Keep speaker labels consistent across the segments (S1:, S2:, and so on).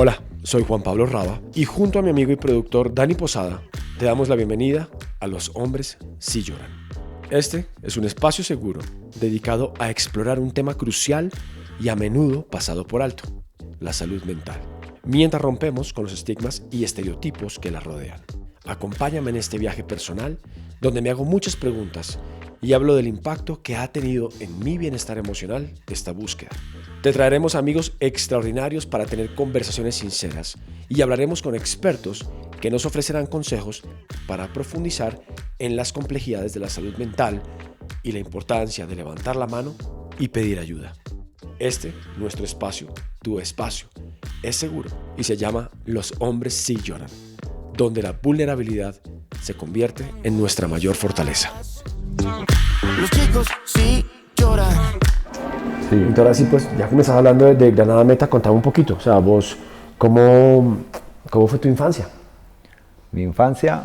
S1: Hola, soy Juan Pablo Raba y junto a mi amigo y productor Dani Posada te damos la bienvenida a Los Hombres Sí Lloran. Este es un espacio seguro dedicado a explorar un tema crucial y a menudo pasado por alto, la salud mental, mientras rompemos con los estigmas y estereotipos que la rodean. Acompáñame en este viaje personal donde me hago muchas preguntas y hablo del impacto que ha tenido en mi bienestar emocional esta búsqueda. Te traeremos amigos extraordinarios para tener conversaciones sinceras y hablaremos con expertos que nos ofrecerán consejos para profundizar en las complejidades de la salud mental y la importancia de levantar la mano y pedir ayuda. Este, nuestro espacio, tu espacio, es seguro y se llama Los Hombres Sí Lloran, donde la vulnerabilidad se convierte en nuestra mayor fortaleza.
S2: Los chicos sí lloran.
S1: Sí. Entonces, ahora sí, pues, ya que me estás hablando de Granada Meta, contame un poquito. O sea, vos, ¿cómo fue tu infancia?
S3: Mi infancia,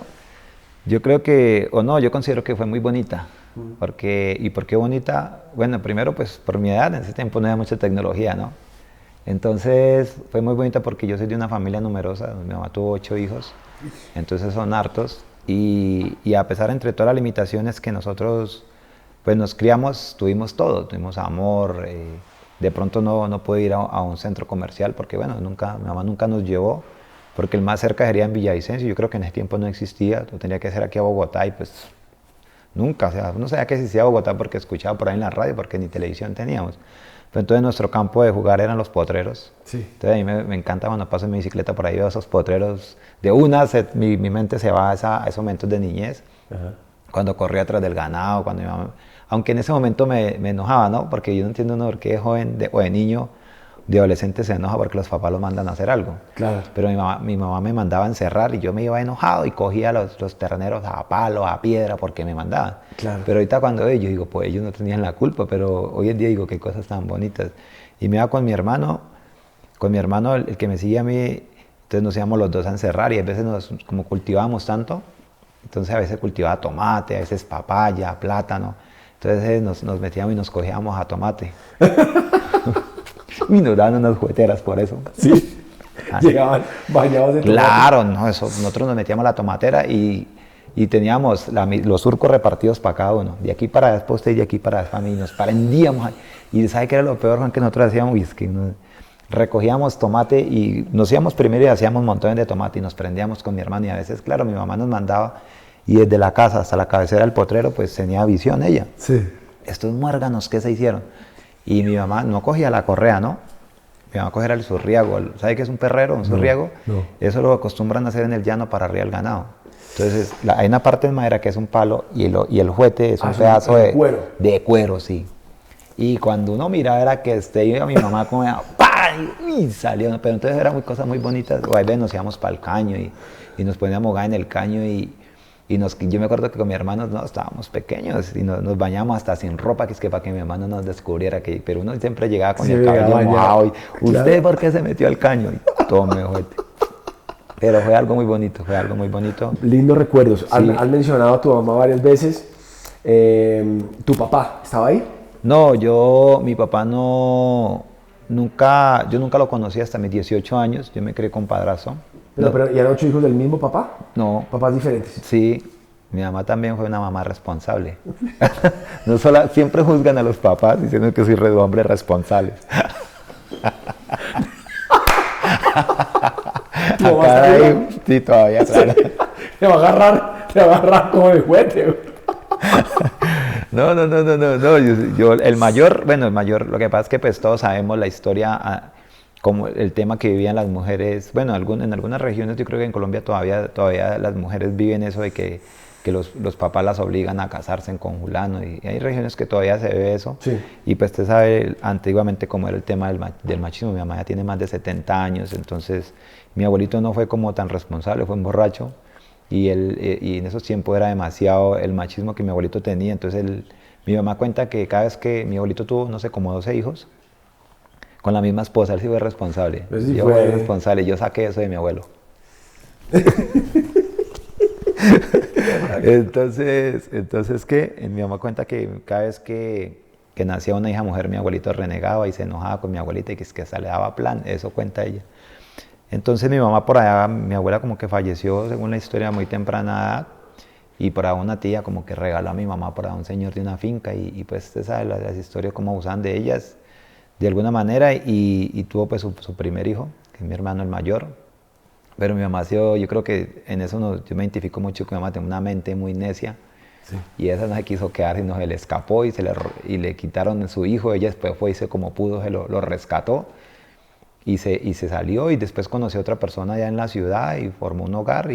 S3: yo creo que, o no, yo considero que fue muy bonita. ¿Por qué bonita? Bueno, primero, pues, por mi edad, en ese tiempo no había mucha tecnología, ¿no? Entonces, fue muy bonita porque yo soy de una familia numerosa. Mi mamá tuvo 8 hijos, entonces son hartos. Y a pesar, entre todas las limitaciones que nosotros pues nos criamos, tuvimos todo, tuvimos amor, de pronto no pude ir a un centro comercial porque bueno, mi mamá nunca nos llevó, porque el más cerca sería en Villavicencio, yo creo que en ese tiempo no existía, yo tenía que ser aquí a Bogotá y pues nunca, o sea, no sabía que existía Bogotá porque escuchaba por ahí en la radio, porque ni televisión teníamos. Pero entonces nuestro campo de jugar eran los potreros. Sí. Entonces a mí me encanta cuando paso en mi bicicleta por ahí, veo esos potreros, de mi mente se va a esos momentos de niñez. Ajá. Cuando corría atrás del ganado, cuando mi mamá, aunque en ese momento me enojaba, ¿no? Porque yo no entiendo por qué de joven o de niño, de adolescente se enoja porque los papás los mandan a hacer algo. Claro. Pero mi mamá me mandaba a encerrar y yo me iba enojado y cogía los terneros a palo, a piedra, porque me mandaban. Claro. Pero ahorita cuando yo digo, pues ellos no tenían la culpa, pero hoy en día digo, qué cosas tan bonitas. Y me iba con mi hermano, el que me sigue a mí, entonces nos íbamos los dos a encerrar y a veces como cultivábamos tanto, entonces a veces cultivaba tomate, a veces papaya, plátano. Entonces nos metíamos y nos cogíamos a tomate. Y nos daban unas jugueteras por eso.
S1: Sí. Llegaban bañados de tomate.
S3: Claro, no, eso, nosotros nos metíamos a la tomatera y teníamos los surcos repartidos para cada uno. De aquí para después usted y de aquí para después y nos prendíamos. Y ¿sabe qué era lo peor, Juan? Que nosotros hacíamos, es que recogíamos tomate y nos íbamos primero y hacíamos montones de tomate y nos prendíamos con mi hermano. Y a veces, claro, mi mamá nos mandaba y desde la casa hasta la cabecera del potrero, pues tenía visión ella. Sí. Estos muérganos, ¿qué se hicieron? Y mi mamá no cogía la correa, ¿no? Mi mamá cogía el surriago. ¿Sabe qué es un perrero, un surriago? No. Eso lo acostumbran a hacer en el llano para arriar el ganado. Entonces, hay una parte de madera que es un palo y el juguete es un pedazo de cuero. De cuero, sí. Y cuando uno miraba era que iba mi mamá como y salió. Pero entonces eran cosas muy bonitas. O a veces nos íbamos para el caño y nos poníamos a mogar en el caño yo me acuerdo que con mi hermano estábamos pequeños y nos bañamos hasta sin ropa, que es que para que mi hermano nos descubriera, pero uno siempre llegaba con el cabello mojado y ¿usted claro. ¿Por qué se metió al caño? Y tome, juguete. Pero fue algo muy bonito,
S1: Lindos recuerdos. Sí. Has mencionado a tu mamá varias veces. ¿Tu papá estaba ahí?
S3: No, mi papá yo nunca lo conocí hasta mis 18 años, yo me crié con padrazo.
S1: Pero ¿y eran 8 hijos del mismo papá?
S3: No.
S1: ¿Papás diferentes?
S3: Sí, mi mamá también fue una mamá responsable. No solo, siempre juzgan a los papás diciendo que soy hombres responsables. Sí, todavía, claro.
S1: Te va a agarrar como de juguete.
S3: No, el mayor, lo que pasa es que pues todos sabemos la historia, como el tema que vivían las mujeres, bueno, en algunas regiones, yo creo que en Colombia todavía las mujeres viven eso de que los papás las obligan a casarse en conjulano, y hay regiones que todavía se ve eso. Sí. Y pues usted sabe antiguamente cómo era el tema del machismo. Mi mamá ya tiene más de 70 años, entonces mi abuelito no fue como tan responsable, fue un borracho, y en esos tiempos era demasiado el machismo que mi abuelito tenía. Entonces mi mamá cuenta que cada vez que mi abuelito tuvo, no sé, como 12 hijos, con la misma esposa, él sí fue responsable. Pues sí, yo fui responsable, yo saqué eso de mi abuelo. Entonces ¿qué? Mi mamá cuenta que cada vez que nacía una hija mujer, mi abuelito renegaba y se enojaba con mi abuelita y que hasta le daba plan, eso cuenta ella. Entonces mi mamá por allá, mi abuela como que falleció, según la historia, a muy temprana edad. Y por ahí una tía como que regaló a mi mamá por ahí un señor de una finca. Y pues usted sabe las historias como usan de ellas de alguna manera. Y tuvo pues su primer hijo, que es mi hermano el mayor. Pero mi mamá ha sido, yo creo que en eso yo me identifico mucho con mi mamá, tiene una mente muy necia. Sí. Y esa no se quiso quedar, sino se le escapó y le quitaron su hijo. Ella después fue y se como pudo, se lo rescató y se salió. Y después conoció a otra persona allá en la ciudad y formó un hogar.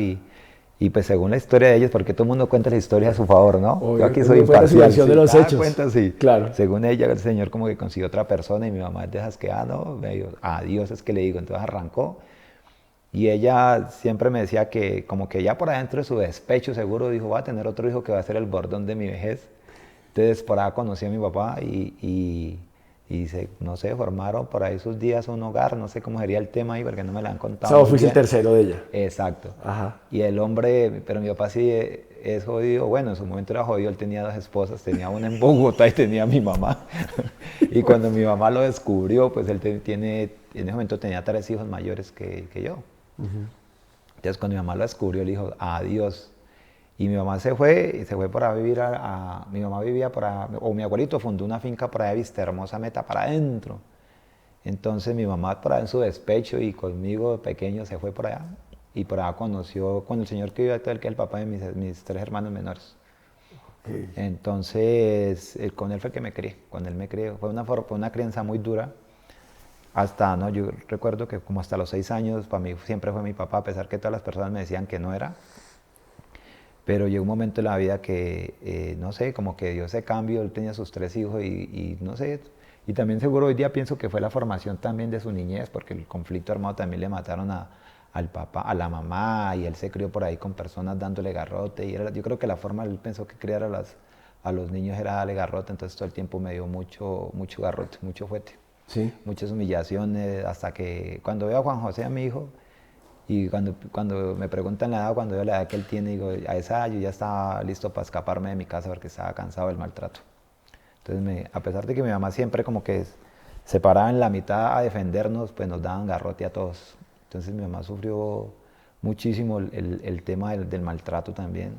S3: Y pues según la historia de ellos, porque todo el mundo cuenta la historia a su favor, ¿no?
S1: Obvio,
S3: yo aquí soy imparcial.
S1: De los hechos.
S3: Cuenta, sí.
S1: Claro.
S3: Según ella, el señor como que consiguió otra persona y mi mamá es de esas que, no, medio, adiós es que le digo. Entonces arrancó. Y ella siempre me decía que como que ya por adentro de su despecho seguro dijo, voy a tener otro hijo que va a ser el bordón de mi vejez. Entonces por ahí conocí a mi papá y no sé, formaron por ahí sus días un hogar, no sé cómo sería el tema ahí porque no me lo han contado.
S1: O sea, fuiste el tercero de ella.
S3: Exacto.
S1: Ajá.
S3: Y el hombre, pero mi papá sí es jodido, bueno, en su momento era jodido, él tenía 2 esposas, tenía una en Bogotá y tenía a mi mamá. Y cuando mi mamá lo descubrió, pues él en ese momento tenía 3 hijos mayores que yo. Entonces cuando mi mamá lo descubrió, le dijo, adiós. Y mi mamá se fue para vivir mi mamá vivía o mi abuelito fundó una finca por allá, Vista Hermosa, Meta, para adentro. Entonces mi mamá por allá en su despecho y conmigo pequeño se fue por allá. Y por allá conoció con el señor que vive actual, que es el papá de mis 3 hermanos menores. Okay. Entonces con él fue que me crié, con él me crié. Fue una crianza muy dura. Yo recuerdo que como hasta los 6 años, para mí siempre fue mi papá, a pesar que todas las personas me decían que no era. Pero llegó un momento en la vida que, no sé, como que dio ese cambio, él tenía sus 3 hijos y no sé, y también seguro hoy día pienso que fue la formación también de su niñez, porque el conflicto armado también le mataron al papá, a la mamá, y él se crió por ahí con personas dándole garrote, y yo creo que la forma, él pensó que criar a los niños era darle garrote, entonces todo el tiempo me dio mucho garrote, mucho fuete. Sí. Muchas humillaciones, hasta que cuando veo a Juan José, a mi hijo, y cuando me preguntan la edad, cuando veo la edad que él tiene, digo, a esa edad yo ya estaba listo para escaparme de mi casa porque estaba cansado del maltrato. Entonces, a pesar de que mi mamá siempre como que se paraba en la mitad a defendernos, pues nos daban garrote a todos. Entonces mi mamá sufrió muchísimo el tema del maltrato también.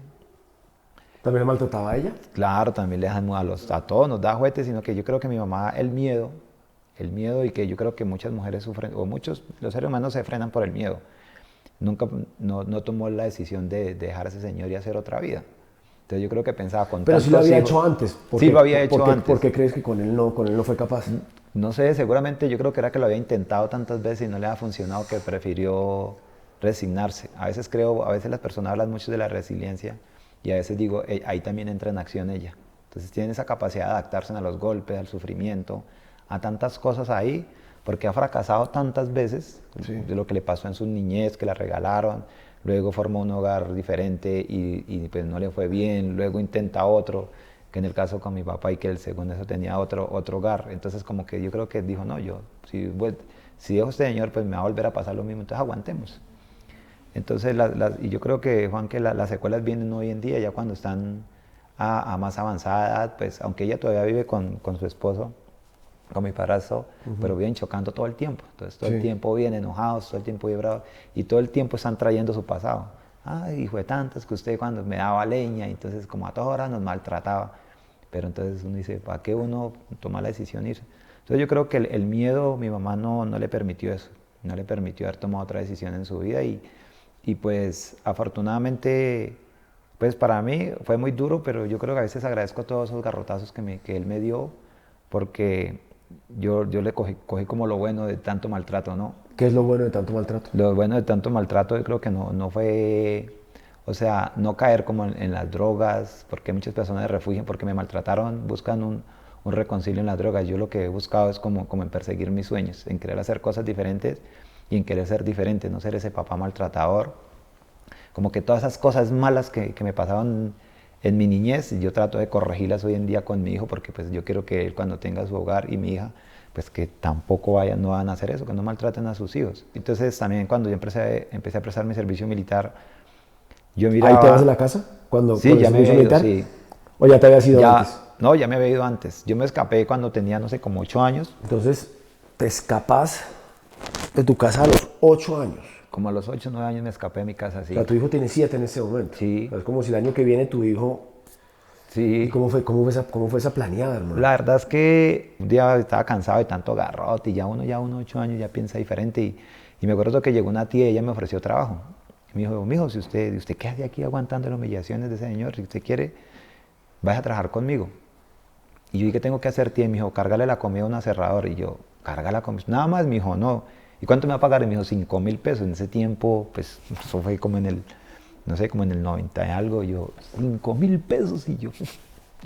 S1: ¿También maltrataba a ella?
S3: Claro, también le dejan a todos nos da juguetes, sino que yo creo que mi mamá, el miedo y que yo creo que muchas mujeres sufren, o los seres humanos se frenan por el miedo. Nunca no tomó la decisión de dejar a ese señor y hacer otra vida. Entonces yo creo que pensaba con
S1: Pero sí lo había hecho antes.
S3: Sí lo había hecho antes.
S1: ¿Por qué crees que con él no fue capaz?
S3: No sé, seguramente yo creo que era que lo había intentado tantas veces y no le ha funcionado que prefirió resignarse. A veces las personas hablan mucho de la resiliencia y a veces digo, ahí también entra en acción ella. Entonces tienen esa capacidad de adaptarse a los golpes, al sufrimiento, a tantas cosas ahí, porque ha fracasado tantas veces, sí, de lo que le pasó en su niñez, que la regalaron, luego formó un hogar diferente y pues no le fue bien, luego intenta otro, que en el caso con mi papá y que él según eso tenía otro hogar. Entonces como que yo creo que dijo, no, si dejo a este señor pues me va a volver a pasar lo mismo, entonces aguantemos. Entonces y yo creo que Juan, que las secuelas vienen hoy en día, ya cuando están a más avanzada edad, pues aunque ella todavía vive con su esposo, con mi padrastro, pero vienen chocando todo el tiempo. Entonces todo el tiempo vienen enojados, todo el tiempo vienen bravos, y todo el tiempo están trayendo su pasado. Ay, hijo de tantas que usted cuando me daba leña, entonces como a todas horas nos maltrataba. Pero entonces uno dice, ¿para qué uno toma la decisión de irse? Entonces yo creo que el miedo, mi mamá no le permitió eso, no le permitió haber tomado otra decisión en su vida y pues afortunadamente, pues para mí fue muy duro, pero yo creo que a veces agradezco todos esos garrotazos que él me dio, porque yo le cogí como lo bueno de tanto maltrato, ¿no?
S1: ¿Qué es lo bueno de tanto maltrato?
S3: Lo bueno de tanto maltrato yo creo que no fue, o sea, no caer como en las drogas, porque muchas personas se refugian porque me maltrataron, buscan un reconcilio en las drogas. Yo lo que he buscado es como en perseguir mis sueños, en querer hacer cosas diferentes y en querer ser diferente, no ser ese papá maltratador. Como que todas esas cosas malas que me pasaban en mi niñez, yo trato de corregirlas hoy en día con mi hijo, porque pues yo quiero que él cuando tenga su hogar y mi hija, pues que tampoco no van a hacer eso, que no maltraten a sus hijos. Entonces también cuando yo empecé a prestar mi servicio militar, yo miraba...
S1: ¿Ahí te vas de la casa?
S3: Sí, ya me había ido, sí.
S1: ¿O ya te habías ido antes?
S3: No, ya me había ido antes. Yo me escapé cuando tenía, no sé, como 8 años.
S1: Entonces, te escapas de tu casa a los 8 años.
S3: Como a los 8 o 9 años me escapé de mi casa, sí.
S1: O sea, tu hijo tiene 7 en este momento.
S3: Sí.
S1: O sea, es como si el año que viene tu hijo... ¿Y
S3: Sí.
S1: cómo fue esa planeada, hermano?
S3: La verdad es que un día estaba cansado de tanto garrote y ya uno 8 años ya piensa diferente y me acuerdo que llegó una tía y ella me ofreció trabajo. Y me dijo, mijo, si usted qué hace aquí aguantando las humillaciones de ese señor, si usted quiere, vaya a trabajar conmigo. Y yo, ¿y qué tengo que hacer, tía? Y me dijo, cárgale la comida a un aserrador. Y yo, carga la comida. Nada más, me dijo, no. ¿Y cuánto me va a pagar? Y me dijo, 5.000 pesos. En ese tiempo, pues, eso fue como en el, no sé, como en el 90 y algo. Y yo, 5.000 pesos. Y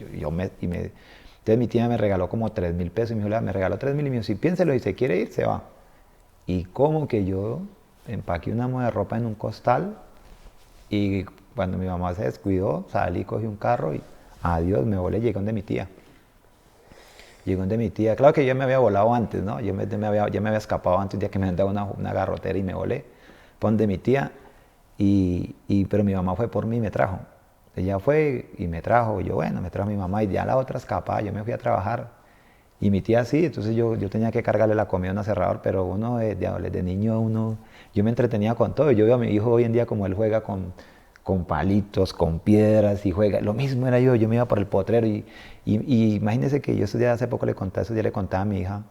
S3: entonces mi tía me regaló como 3.000 pesos. Y me dijo, me regaló 3.000. Y me dijo, si piénselo y se quiere ir, se va. Y como que yo empaqué una muda de ropa en un costal. Y cuando mi mamá se descuidó, salí, cogí un carro y adiós, me volé, llegué donde mi tía. Llegué donde mi tía, claro que yo me había volado antes, ¿no? Ya me había escapado antes, un día que me han dado una garrotera y me volé. Fue donde mi tía, pero mi mamá fue por mí y me trajo. Ella fue y me trajo, y yo, bueno, me trajo mi mamá y ya la otra escapada, yo me fui a trabajar. Y mi tía sí, entonces yo tenía que cargarle la comida a un aserrador, pero uno de niño, yo me entretenía con todo. Yo veo a mi hijo hoy en día como él juega con palitos, con piedras y juega. Lo mismo era yo me iba por el potrero y imagínense que yo hace poco le conté eso, ya le contaba a mi hija.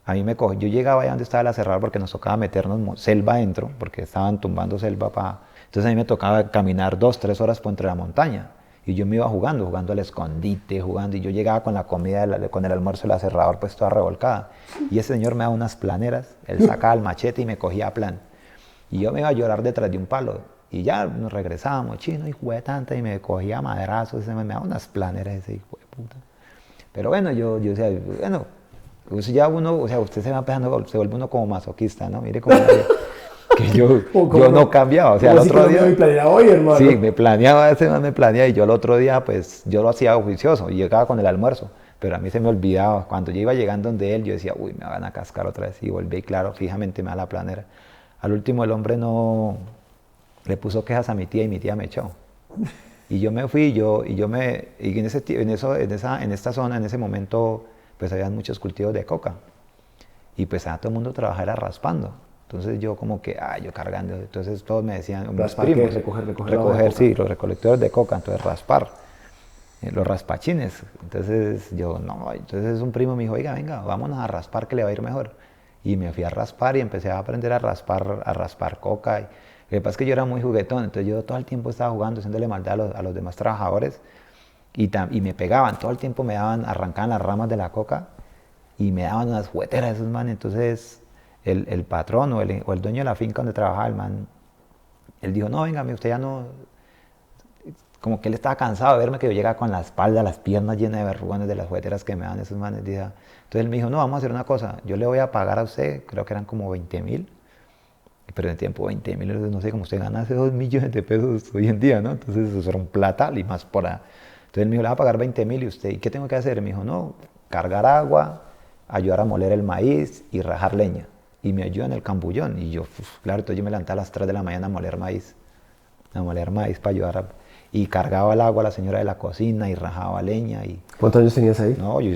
S3: A mí yo llegaba allá donde estaba el aserrador porque nos tocaba meternos selva adentro, porque estaban tumbando selva Entonces a mí me tocaba caminar 2-3 horas por entre la montaña. Y yo me iba jugando al escondite, y yo llegaba con la comida, con el almuerzo del aserrador pues toda revolcada. Y ese señor me daba unas planeras, él sacaba el machete y me cogía a plan. Y yo me iba a llorar detrás de un palo. Y ya nos regresábamos, chino, hijo de tanta, y me cogía madrazos, me daba unas planeras ese hijo de puta. Pero bueno, yo decía, bueno, pues ya uno, o sea, usted se va empezando, se vuelve uno como masoquista, ¿no? Mire cómo que yo no cambiaba, o sea, el otro día...
S1: Me planeaba hoy, hermano.
S3: Sí, me planeaba, y yo el otro día, pues, yo lo hacía oficioso, y llegaba con el almuerzo, pero a mí se me olvidaba, cuando yo iba llegando donde él, yo decía, uy, me van a cascar otra vez, y volví, y claro, fijamente me da la planera. Al último el hombre no... le puso quejas a mi tía y mi tía me echó. Y yo me fui, y en esta zona, en ese momento, pues había muchos cultivos de coca. Y pues todo el mundo trabajaba raspando. Entonces yo como que, yo cargando. Entonces todos me decían, mis primos, recoger, sí, los recolectores de coca, entonces raspar. Los raspachines. Entonces yo, no, entonces un primo me dijo, oiga, venga, vámonos a raspar que le va a ir mejor. Y me fui a raspar y empecé a aprender a raspar coca. Lo que pasa es que yo era muy juguetón, entonces yo todo el tiempo estaba jugando, haciéndole maldad a los demás trabajadores y me pegaban, todo el tiempo arrancaban las ramas de la coca y me daban unas jugueteras esos manes. Entonces el patrón o el dueño de la finca donde trabajaba, el man, él dijo, no, venga, usted ya no... Como que él estaba cansado de verme que yo llegaba con la espalda, las piernas llenas de verrugones de las jugueteras que me dan esos manes. Entonces él me dijo, no, vamos a hacer una cosa, yo le voy a pagar a usted, creo que eran como 20.000. Pero en el tiempo 20.000, no sé, como usted gana hace 2 millones de pesos hoy en día, ¿no? Entonces eso era un platal y más por ahí. Entonces él me dijo, le va a pagar 20.000 y usted, ¿y qué tengo que hacer? Me dijo, no, cargar agua, ayudar a moler el maíz y rajar leña. Y me ayudó en el cambullón. Y yo, claro, entonces yo me levanté a las 3 de la mañana a moler maíz para ayudar y cargaba el agua a la señora de la cocina y rajaba leña.
S1: ¿Cuántos años tenías ahí?
S3: No, yo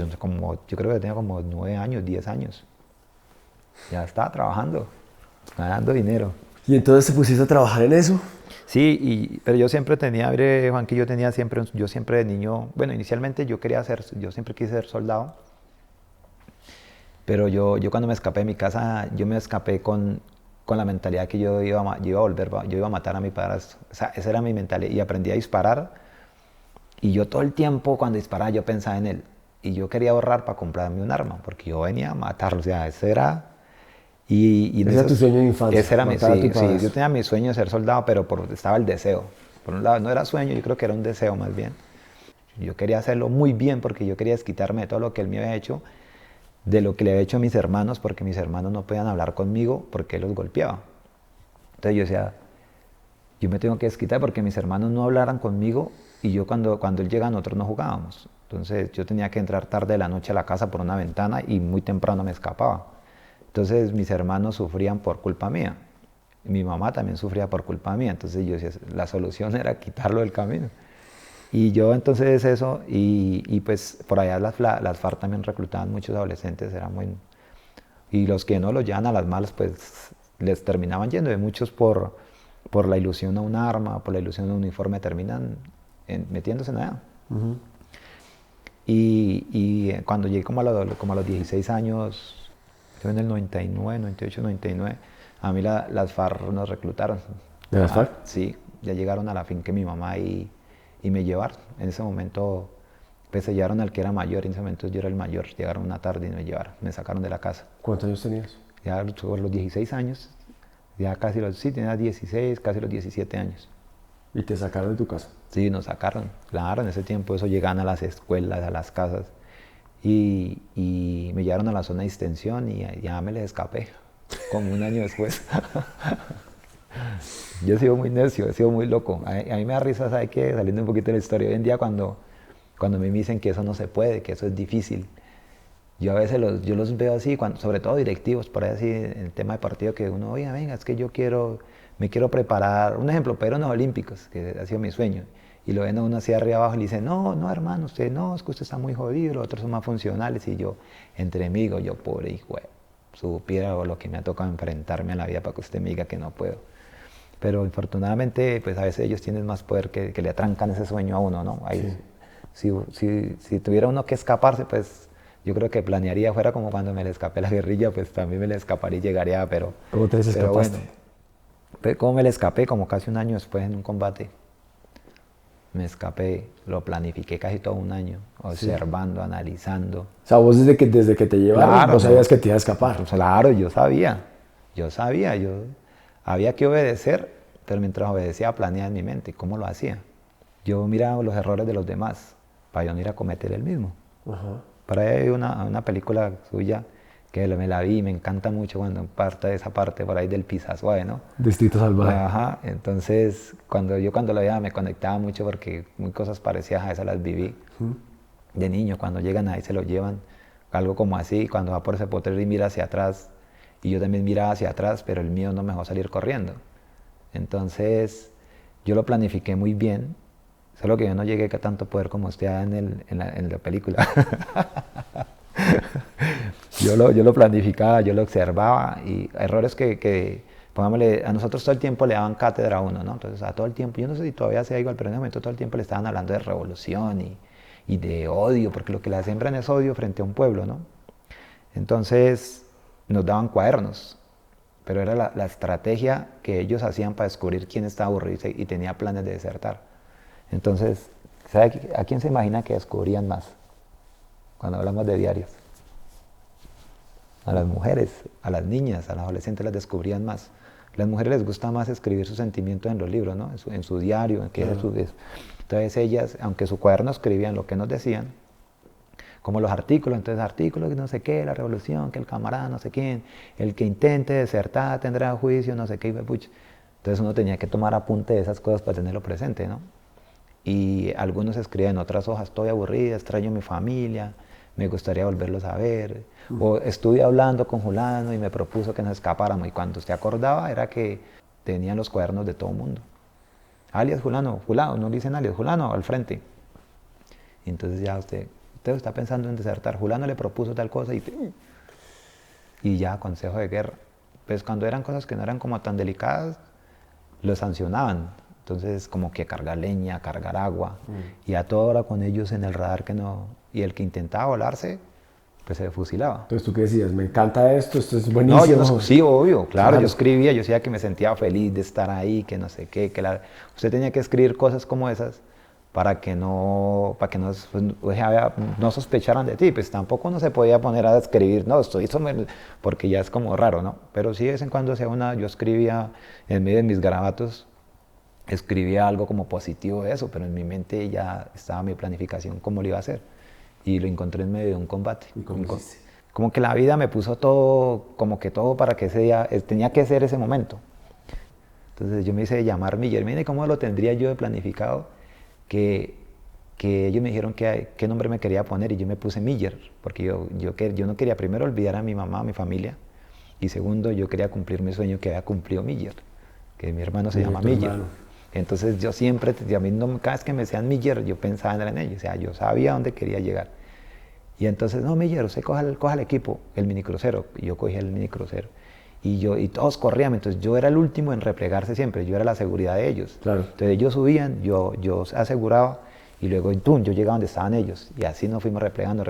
S3: creo que tenía como 9 años, 10 años. Ya estaba trabajando. Ganando dinero.
S1: ¿Y entonces te pusiste a trabajar en eso?
S3: Sí, pero yo siempre tenía, mire, Juan, que yo siempre de niño, bueno, inicialmente yo siempre quise ser soldado, pero yo cuando me escapé de mi casa, yo me escapé con la mentalidad que yo iba a matar a mi padrastro. O sea, esa era mi mentalidad, y aprendí a disparar, y yo todo el tiempo cuando disparaba yo pensaba en él, y yo quería ahorrar para comprarme un arma, porque yo venía a matarlo, o sea, ese era...
S1: Ese era tu sueño de infancia.
S3: Ese era sí, yo tenía mi sueño de ser soldado, pero estaba el deseo. Por un lado, no era sueño, yo creo que era un deseo más bien. Yo quería hacerlo muy bien porque yo quería desquitarme de todo lo que él me había hecho, de lo que le había hecho a mis hermanos, porque mis hermanos no podían hablar conmigo porque él los golpeaba. Entonces yo decía, yo me tengo que desquitar porque mis hermanos no hablaran conmigo y yo cuando él llega nosotros no jugábamos. Entonces yo tenía que entrar tarde de la noche a la casa por una ventana y muy temprano me escapaba. Entonces mis hermanos sufrían por culpa mía. Mi mamá también sufría por culpa mía. Entonces yo decía, la solución era quitarlo del camino. Y yo entonces eso, y pues por allá las FARC también reclutaban muchos adolescentes, era Y los que no los llevan a las malas, pues les terminaban yendo. Y muchos por la ilusión a un arma, por la ilusión a un uniforme, terminan metiéndose en allá. Y cuando llegué como a los 16 años, yo en el 99, 98, 99, a mí las FARC nos reclutaron.
S1: ¿De las FARC?
S3: Sí, ya llegaron a la finca de mi mamá y me llevaron. En ese momento, pues se llevaron al que era mayor, en ese momento yo era el mayor, llegaron una tarde y me llevaron, me sacaron de la casa.
S1: ¿Cuántos años tenías?
S3: Ya sobre los 16 años, ya casi sí, tenía 16, casi los 17 años.
S1: ¿Y te sacaron de tu casa?
S3: Sí, nos sacaron, claro, en ese tiempo eso llegaban a las escuelas, a las casas, y me llevaron a la zona de extensión y ya me les escapé, como un año después. Yo he sido muy necio, he sido muy loco. A mí me da risa, ¿sabe qué? Saliendo un poquito de la historia. Hoy en día cuando me dicen que eso no se puede, que eso es difícil, yo a veces yo los veo así, sobre todo directivos, por ahí así, en el tema de partido, que uno, oye, venga, es que me quiero preparar, un ejemplo, para ir a unos olímpicos, que ha sido mi sueño, y lo ven a uno así arriba abajo y le dicen, no, hermano, usted no, es que usted está muy jodido, los otros son más funcionales, y yo, entre mí, digo, yo, pobre hijo, supiera lo que me ha tocado enfrentarme a la vida para que usted me diga que no puedo. Pero infortunadamente, pues a veces ellos tienen más poder que le atrancan ese sueño a uno, ¿no? Ahí, sí. Si tuviera uno que escaparse, pues yo creo que planearía, fuera como cuando me le escapé a la guerrilla, pues también me le escaparía y llegaría, pero...
S1: ¿Cómo te escapaste?
S3: Bueno, ¿cómo me le escapé? Como casi un año después en un combate. Me escapé, lo planifiqué casi todo un año, observando, analizando.
S1: O sea, vos desde que te llevaron,
S3: claro,
S1: no sabías que te iba a escapar.
S3: Pues, claro, yo había que obedecer, pero mientras obedecía planeaba en mi mente cómo lo hacía. Yo miraba los errores de los demás para yo no ir a cometer el mismo. Por ahí hay una película suya que me la vi y me encanta mucho cuando parte de esa parte por ahí del Pisasuave, ¿no?
S1: Distrito Salvaje.
S3: Ajá, entonces cuando la veía me conectaba mucho porque muy cosas parecidas a esas las viví de niño. Cuando llegan ahí se lo llevan, algo como así, cuando va por ese potrero y mira hacia atrás, y yo también miraba hacia atrás, pero el mío no me dejó salir corriendo. Entonces yo lo planifiqué muy bien, solo que yo no llegué a tanto poder como usted en la película. Yo lo planificaba, yo lo observaba, y errores pongámosle, a nosotros todo el tiempo le daban cátedra a uno, ¿no? Entonces a todo el tiempo, yo no sé si todavía sea igual, pero en ese momento todo el tiempo le estaban hablando de revolución y de odio, porque lo que le siembran es odio frente a un pueblo, ¿no? Entonces nos daban cuadernos, pero era la estrategia que ellos hacían para descubrir quién estaba aburrido y tenía planes de desertar. Entonces, ¿sabe a quién se imagina que descubrían más cuando hablamos de diarios? A las mujeres, a las niñas, a las adolescentes las descubrían más. A las mujeres les gusta más escribir sus sentimientos en los libros, ¿no? En su diario. Entonces ellas, aunque su cuaderno escribían lo que nos decían, como los artículos, entonces artículos que no sé qué, la revolución, que el camarada no sé quién, el que intente desertar tendrá juicio, no sé qué, puch. Entonces uno tenía que tomar apunte de esas cosas para tenerlo presente, ¿no? Y algunos escribían en otras hojas, estoy aburrida, extraño a mi familia, me gustaría volverlos a ver, o estuve hablando con Julano y me propuso que nos escapáramos, y cuando usted acordaba era que tenían los cuadernos de todo el mundo. Alias Julano, no le dicen alias, Julano, al frente. Y entonces ya usted está pensando en desertar, Julano le propuso tal cosa y ya, consejo de guerra. Pues cuando eran cosas que no eran como tan delicadas, lo sancionaban. Entonces como que cargar leña, cargar agua, y a toda hora con ellos en el radar que no, y el que intentaba volarse, pues se fusilaba.
S1: Entonces, ¿tú qué decías? Me encanta esto es buenísimo.
S3: No, yo no, sí, obvio, claro, yo escribía, yo decía que me sentía feliz de estar ahí, que no sé qué, usted tenía que escribir cosas como esas para que no sospecharan de ti, pues tampoco no se podía poner a escribir, no, porque ya es como raro, ¿no? Pero sí de vez en cuando yo escribía en medio de mis garabatos, escribía algo como positivo de eso, pero en mi mente ya estaba mi planificación, cómo lo iba a hacer. Y lo encontré en medio de un combate.
S1: ¿Y cómo hiciste?
S3: Como que la vida me puso todo, como que todo para que ese día, tenía que ser ese momento. Entonces yo me hice llamar Miller. Mire cómo lo tendría yo de planificado, que ellos me dijeron qué nombre me quería poner, y yo me puse Miller, porque yo no quería primero olvidar a mi mamá, a mi familia, y segundo, yo quería cumplir mi sueño que había cumplido Miller, que mi hermano se llama Miller. Entonces yo siempre, cada vez que me decían Miller, yo pensaba en ellos, o sea, yo sabía dónde quería llegar. Y entonces, no, Miller, usted coja el equipo, el minicrucero. Y yo cogí el minicrucero. Y todos corrían, entonces yo era el último en replegarse siempre, yo era la seguridad de ellos.
S1: Claro.
S3: Entonces ellos subían, yo aseguraba, y luego ¡tum!, yo llegaba donde estaban ellos. Y así nos fuimos replegando.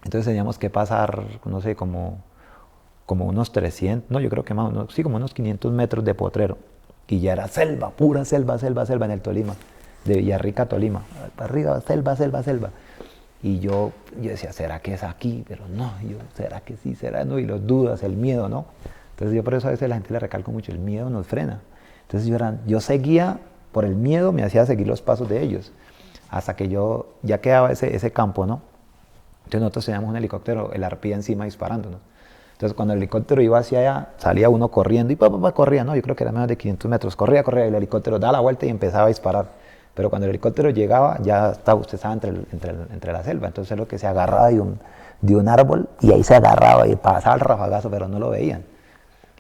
S3: Entonces teníamos que pasar, no sé, como unos 300, no, yo creo que más, sí, como unos 500 metros de potrero. Y ya era selva, pura selva en el Tolima, de Villarrica a Tolima. Para arriba, selva. Y yo decía, ¿será que es aquí? Pero no, ¿será que sí? ¿Será no? Y los dudas, el miedo, ¿no? Entonces yo por eso a veces la gente le recalco mucho, el miedo nos frena. Entonces yo seguía, por el miedo me hacía seguir los pasos de ellos, hasta que ya quedaba ese campo, ¿no? Entonces nosotros teníamos un helicóptero, el arpía encima disparándonos. Entonces cuando el helicóptero iba hacia allá, salía uno corriendo y corría, ¿no? Yo creo que era menos de 500 metros, corría, y el helicóptero daba la vuelta y empezaba a disparar. Pero cuando el helicóptero llegaba, usted estaba entre la selva, entonces lo que se agarraba de un árbol y ahí se agarraba y pasaba el rafagazo, pero no lo veían.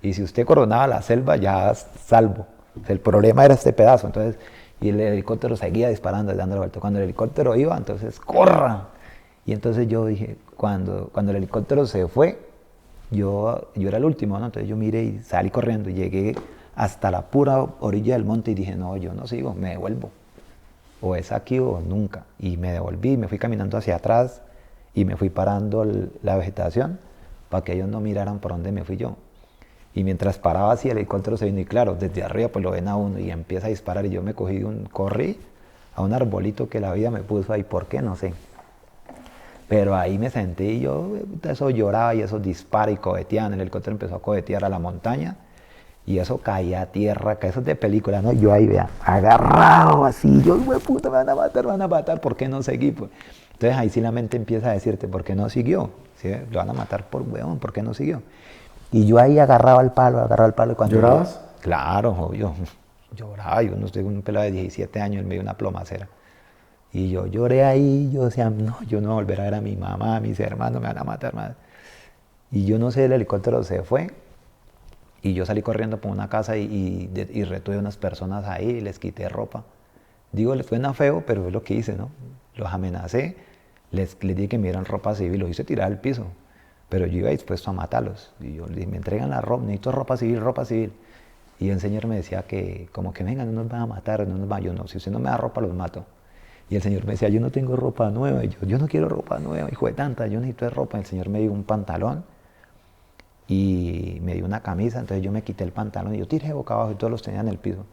S3: Y si usted coronaba la selva, ya salvo. O sea, el problema era este pedazo, entonces, y el helicóptero seguía disparando y dando la vuelta. Cuando el helicóptero iba, entonces, ¡corra! Y entonces yo dije, cuando el helicóptero se fue, yo era el último, ¿no? Entonces yo miré y salí corriendo y llegué hasta la pura orilla del monte y dije, no, yo no sigo, me devuelvo. O es aquí o nunca. Y me devolví, me fui caminando hacia atrás y me fui parando la vegetación para que ellos no miraran por dónde me fui yo. Y mientras paraba así, el helicóptero se vino y claro, desde arriba pues lo ven a uno y empieza a disparar y yo me corrí a un arbolito que la vida me puso ahí, ¿por qué? No sé. Pero ahí me senté y eso lloraba y eso dispara y coheteaban, el helicóptero empezó a cohetear a la montaña. Y eso caía a tierra, que eso es de película, ¿no? Yo ahí, vea, agarrado así, yo, güey, puta, me van a matar, ¿por qué no seguí? Pues? Entonces ahí sí la mente empieza a decirte, ¿por qué no siguió? ¿Sí? Lo van a matar por huevón, ¿por qué no siguió? Y yo ahí agarraba el palo, y cuando...
S1: ¿Llorabas?
S3: Claro, obvio, lloraba, yo no estoy un pelado de 17 años en medio de una plomacera. Y yo lloré ahí, yo decía, no, yo no voy a volver a ver a mi mamá, a mis hermanos, me van a matar más. Y yo no sé, el helicóptero se fue. Y yo salí corriendo por una casa y retuve a unas personas ahí, les quité ropa. Digo, les suena feo, pero es lo que hice, ¿no? Los amenacé, les dije que me dieran ropa civil, los hice tirar al piso. Pero yo iba dispuesto a matarlos. Y yo les dije, me entregan la ropa, necesito ropa civil. Y el señor me decía que, como que vengan, no nos van a matar, no nos van. Yo no, si usted no me da ropa, los mato. Y el señor me decía, yo no tengo ropa nueva. Y yo no quiero ropa nueva, hijo de tanta, yo necesito ropa. El señor me dio un pantalón y me dio una camisa, entonces yo me quité el pantalón y yo tiré boca abajo y todos los tenía en el piso,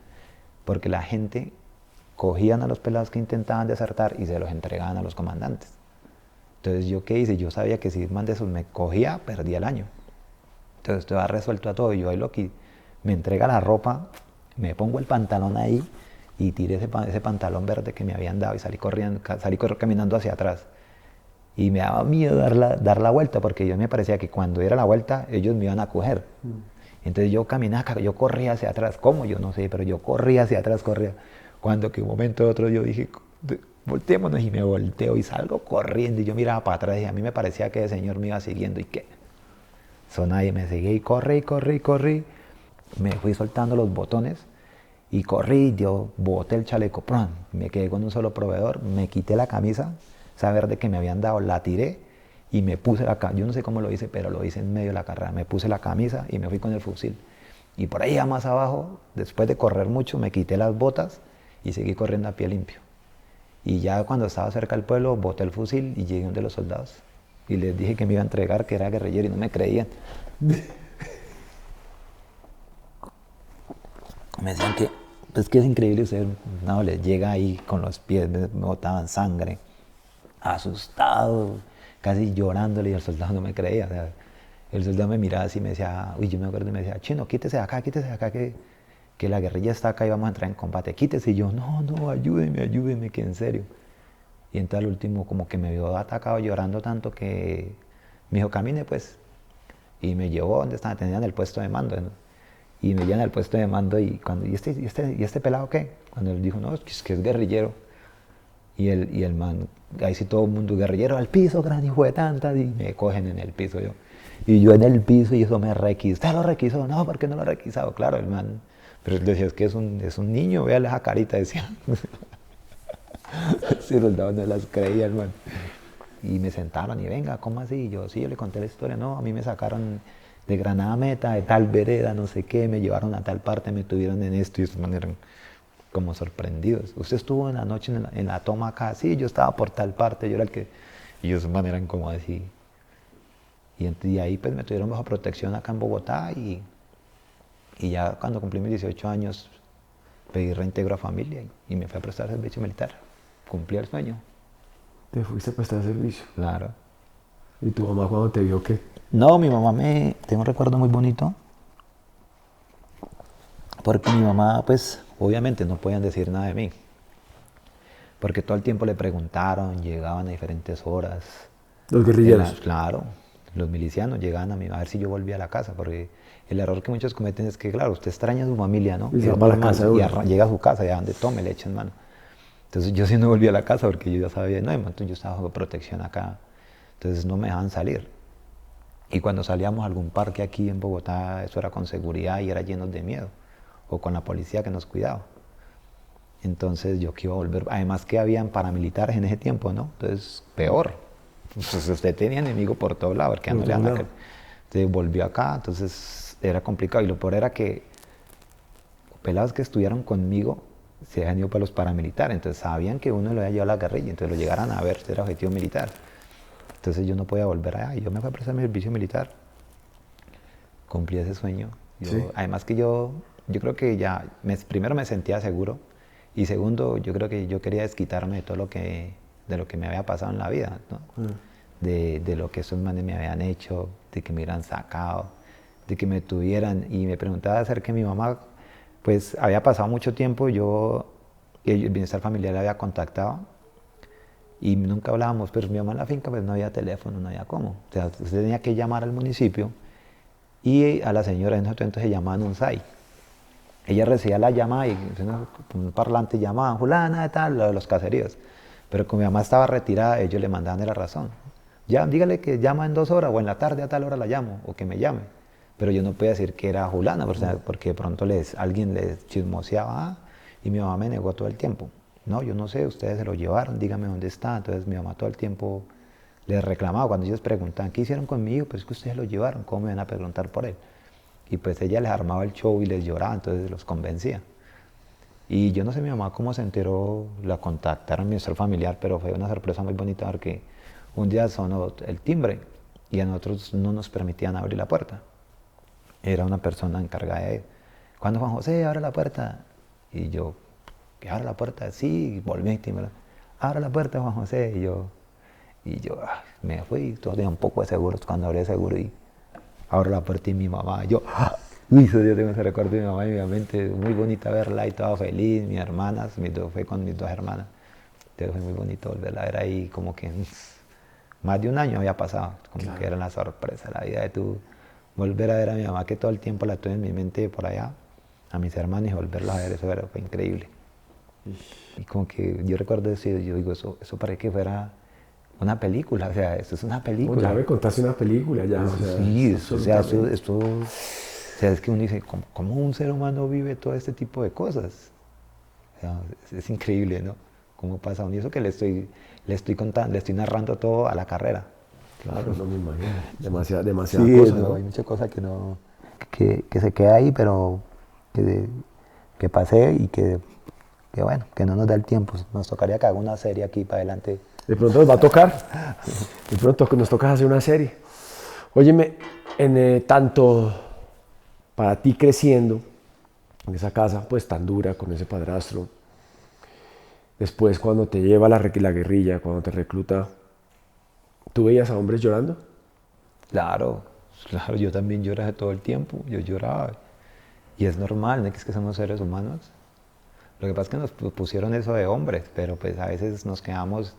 S3: porque la gente cogían a los pelados que intentaban desertar y se los entregaban a los comandantes. Entonces yo qué hice, yo sabía que si un man de esos me cogía, perdía el año. Entonces estaba resuelto a todo, y yo ahí lo que me entrega la ropa, me pongo el pantalón ahí y tiré ese pantalón verde que me habían dado y salí caminando hacia atrás. Y me daba miedo dar la vuelta, porque yo me parecía que cuando diera la vuelta ellos me iban a coger. Entonces yo caminaba, yo corría hacia atrás. ¿Cómo? Yo no sé, pero yo corría hacia atrás, corría. Cuando que un momento u otro yo dije, volteémonos, y me volteo y salgo corriendo. Y yo miraba para atrás y a mí me parecía que el señor me iba siguiendo. ¿Y qué? Eso nadie me seguía y corrí. Me fui soltando los botones y corrí. Yo boté el chaleco, ¡prum! Me quedé con un solo proveedor, me quité la camisa, esa verde que me habían dado, la tiré y me puse yo no sé cómo lo hice, pero lo hice en medio de la carrera. Me puse la camisa y me fui con el fusil. Y por ahí más abajo, después de correr mucho, me quité las botas y seguí corriendo a pie limpio. Y ya cuando estaba cerca del pueblo, boté el fusil y llegué donde los soldados. Y les dije que me iba a entregar, que era guerrillero, y no me creían. Me decían que, pues que es increíble, usted no, les llega ahí con los pies, me botaban sangre, asustado, casi llorándole, y el soldado no me creía. O sea, el soldado me miraba así y me decía, uy, yo me acuerdo y me decía, chino, quítese de acá, que la guerrilla está acá y vamos a entrar en combate, quítese. Y yo, no, ayúdeme, que en serio. Y entonces al último como que me vio atacado llorando tanto que me dijo, camine pues. Y me llevó donde tenían el puesto de mando, ¿no? Y me llevan al puesto de mando y cuando, ¿y este pelado qué? Cuando él dijo, no, es que es guerrillero. Y el man, ahí sí todo el mundo, guerrillero al piso, gran hijo de tanta, y me cogen en el piso yo. Y yo en el piso y eso me requisó. ¿Usted lo requisó? No, ¿por qué no lo ha requisado? Claro, el man, pero él decía, es que es un niño, véale esa carita, decía. Sí, los soldado no las creía, hermano. y me sentaron y venga, ¿cómo así? Y yo, sí, yo le conté la historia, no, a mí me sacaron de Granada Meta, de tal vereda, no sé qué, me llevaron a tal parte, me tuvieron en esto y de esta manera como sorprendidos. ¿Usted estuvo en la noche en la toma acá? Sí, yo estaba por tal parte, yo era el que... Y ellos de manera como así. Y ahí pues me tuvieron bajo protección acá en Bogotá y ya cuando cumplí mis 18 años pedí reintegro a familia y me fui a prestar servicio militar. Cumplí el sueño.
S1: ¿Te fuiste a prestar servicio?
S3: Claro.
S1: ¿Y tu mamá cuando te vio qué?
S3: No, mi mamá tengo un recuerdo muy bonito, porque mi mamá, pues, obviamente no podían decir nada de mí, porque todo el tiempo le preguntaron, llegaban a diferentes horas.
S1: Los guerrilleros.
S3: Claro, los milicianos llegaban a ver si yo volvía a la casa, porque el error que muchos cometen es que, claro, usted extraña a su familia, ¿no?
S1: Y se va para la casa de uno.
S3: Llega a su casa, ya donde tome, le echan mano. Entonces yo sí no volví a la casa porque yo ya sabía, no, entonces yo estaba bajo protección acá, entonces no me dejaban salir. Y cuando salíamos a algún parque aquí en Bogotá, eso era con seguridad y era lleno de miedo, o con la policía que nos cuidaba. Entonces yo que iba a volver, además que habían paramilitares en ese tiempo, ¿no? Entonces, peor. Entonces usted tenía enemigo por todos lados, porque no le dan acá. Entonces volvió acá, entonces era complicado. Y lo peor era que pelados que estuvieron conmigo se habían ido para los paramilitares, entonces sabían que uno lo había llevado a la guerrilla, entonces lo llegaran a ver, era objetivo militar. Entonces yo no podía volver allá y yo me fui a prestar mi servicio militar. Cumplí ese sueño.
S1: ¿Sí?
S3: Además que yo creo que ya, primero me sentía seguro y segundo, yo creo que yo quería desquitarme de todo de lo que me había pasado en la vida, ¿no? De lo que esos manes me habían hecho, de que me hubieran sacado, de que me tuvieran. Y me preguntaba acerca de mi mamá, pues había pasado mucho tiempo, y el bienestar familiar la había contactado y nunca hablábamos, pero mi mamá en la finca pues no había teléfono, no había cómo. O sea, usted tenía que llamar al municipio y a la señora en ese momento se llamaban un SAI. Ella recibía la llamada y un parlante llamaba, fulana de tal, los caseríos. Pero como mi mamá estaba retirada, ellos le mandaban de la razón. Ya, dígale que llama en 2 horas o en la tarde a tal hora la llamo o que me llame. Pero yo no podía decir que era fulana, porque de pronto alguien les chismoseaba y mi mamá me negó todo el tiempo. No, yo no sé, ustedes se lo llevaron, dígame dónde está. Entonces mi mamá todo el tiempo les reclamaba. Cuando ellos preguntaban, ¿qué hicieron conmigo? Pues es que ustedes lo llevaron, ¿cómo me van a preguntar por él? Y pues ella les armaba el show y les lloraba, entonces los convencía. Y yo no sé mi mamá cómo se enteró, la contactaron mi bienestar familiar, pero fue una sorpresa muy bonita porque un día sonó el timbre y a nosotros no nos permitían abrir la puerta. Era una persona encargada de... Cuando Juan José abre la puerta, y yo, ¿que abre la puerta? Sí, y volví a timbre. Abre la puerta, Juan José. Y yo me fui, todavía un poco de seguro, cuando abrí el seguro y abro la puerta y mi mamá, yo tengo ese recuerdo de mi mamá y mi mente, muy bonita verla y toda feliz, mis hermanas, fue con mis 2 hermanas. Entonces fue muy bonito volverla a ver ahí, como que más de un año había pasado, como claro, que era una sorpresa la vida de tu... Volver a ver a mi mamá, que todo el tiempo la tuve en mi mente por allá, a mis hermanos y volverlos a ver, eso fue increíble. Y como que yo recuerdo eso y yo digo, eso parece que fuera una película, o sea, esto es una película.
S1: Ya me contaste una película ya.
S3: Sí, esto es que uno dice, ¿cómo un ser humano vive todo este tipo de cosas? O sea, es increíble, ¿no? ¿Cómo pasa? Y eso que le estoy contando, le estoy narrando todo a la carrera.
S1: Claro, no me imagino. Demasiada
S3: sí,
S1: cosa,
S3: ¿no? Hay muchas cosas que se queda ahí, pero que pasé y que bueno, que no nos da el tiempo. Nos tocaría que haga una serie aquí para adelante.
S1: De pronto nos va a tocar. De pronto nos toca hacer una serie. Óyeme, tanto para ti creciendo en esa casa, pues tan dura, con ese padrastro, después cuando te lleva la guerrilla, cuando te recluta, ¿tú veías a hombres llorando?
S3: Claro, yo también lloraba todo el tiempo, yo lloraba. Y es normal, ¿no? Es que somos seres humanos. Lo que pasa es que nos pusieron eso de hombres, pero pues a veces nos creemos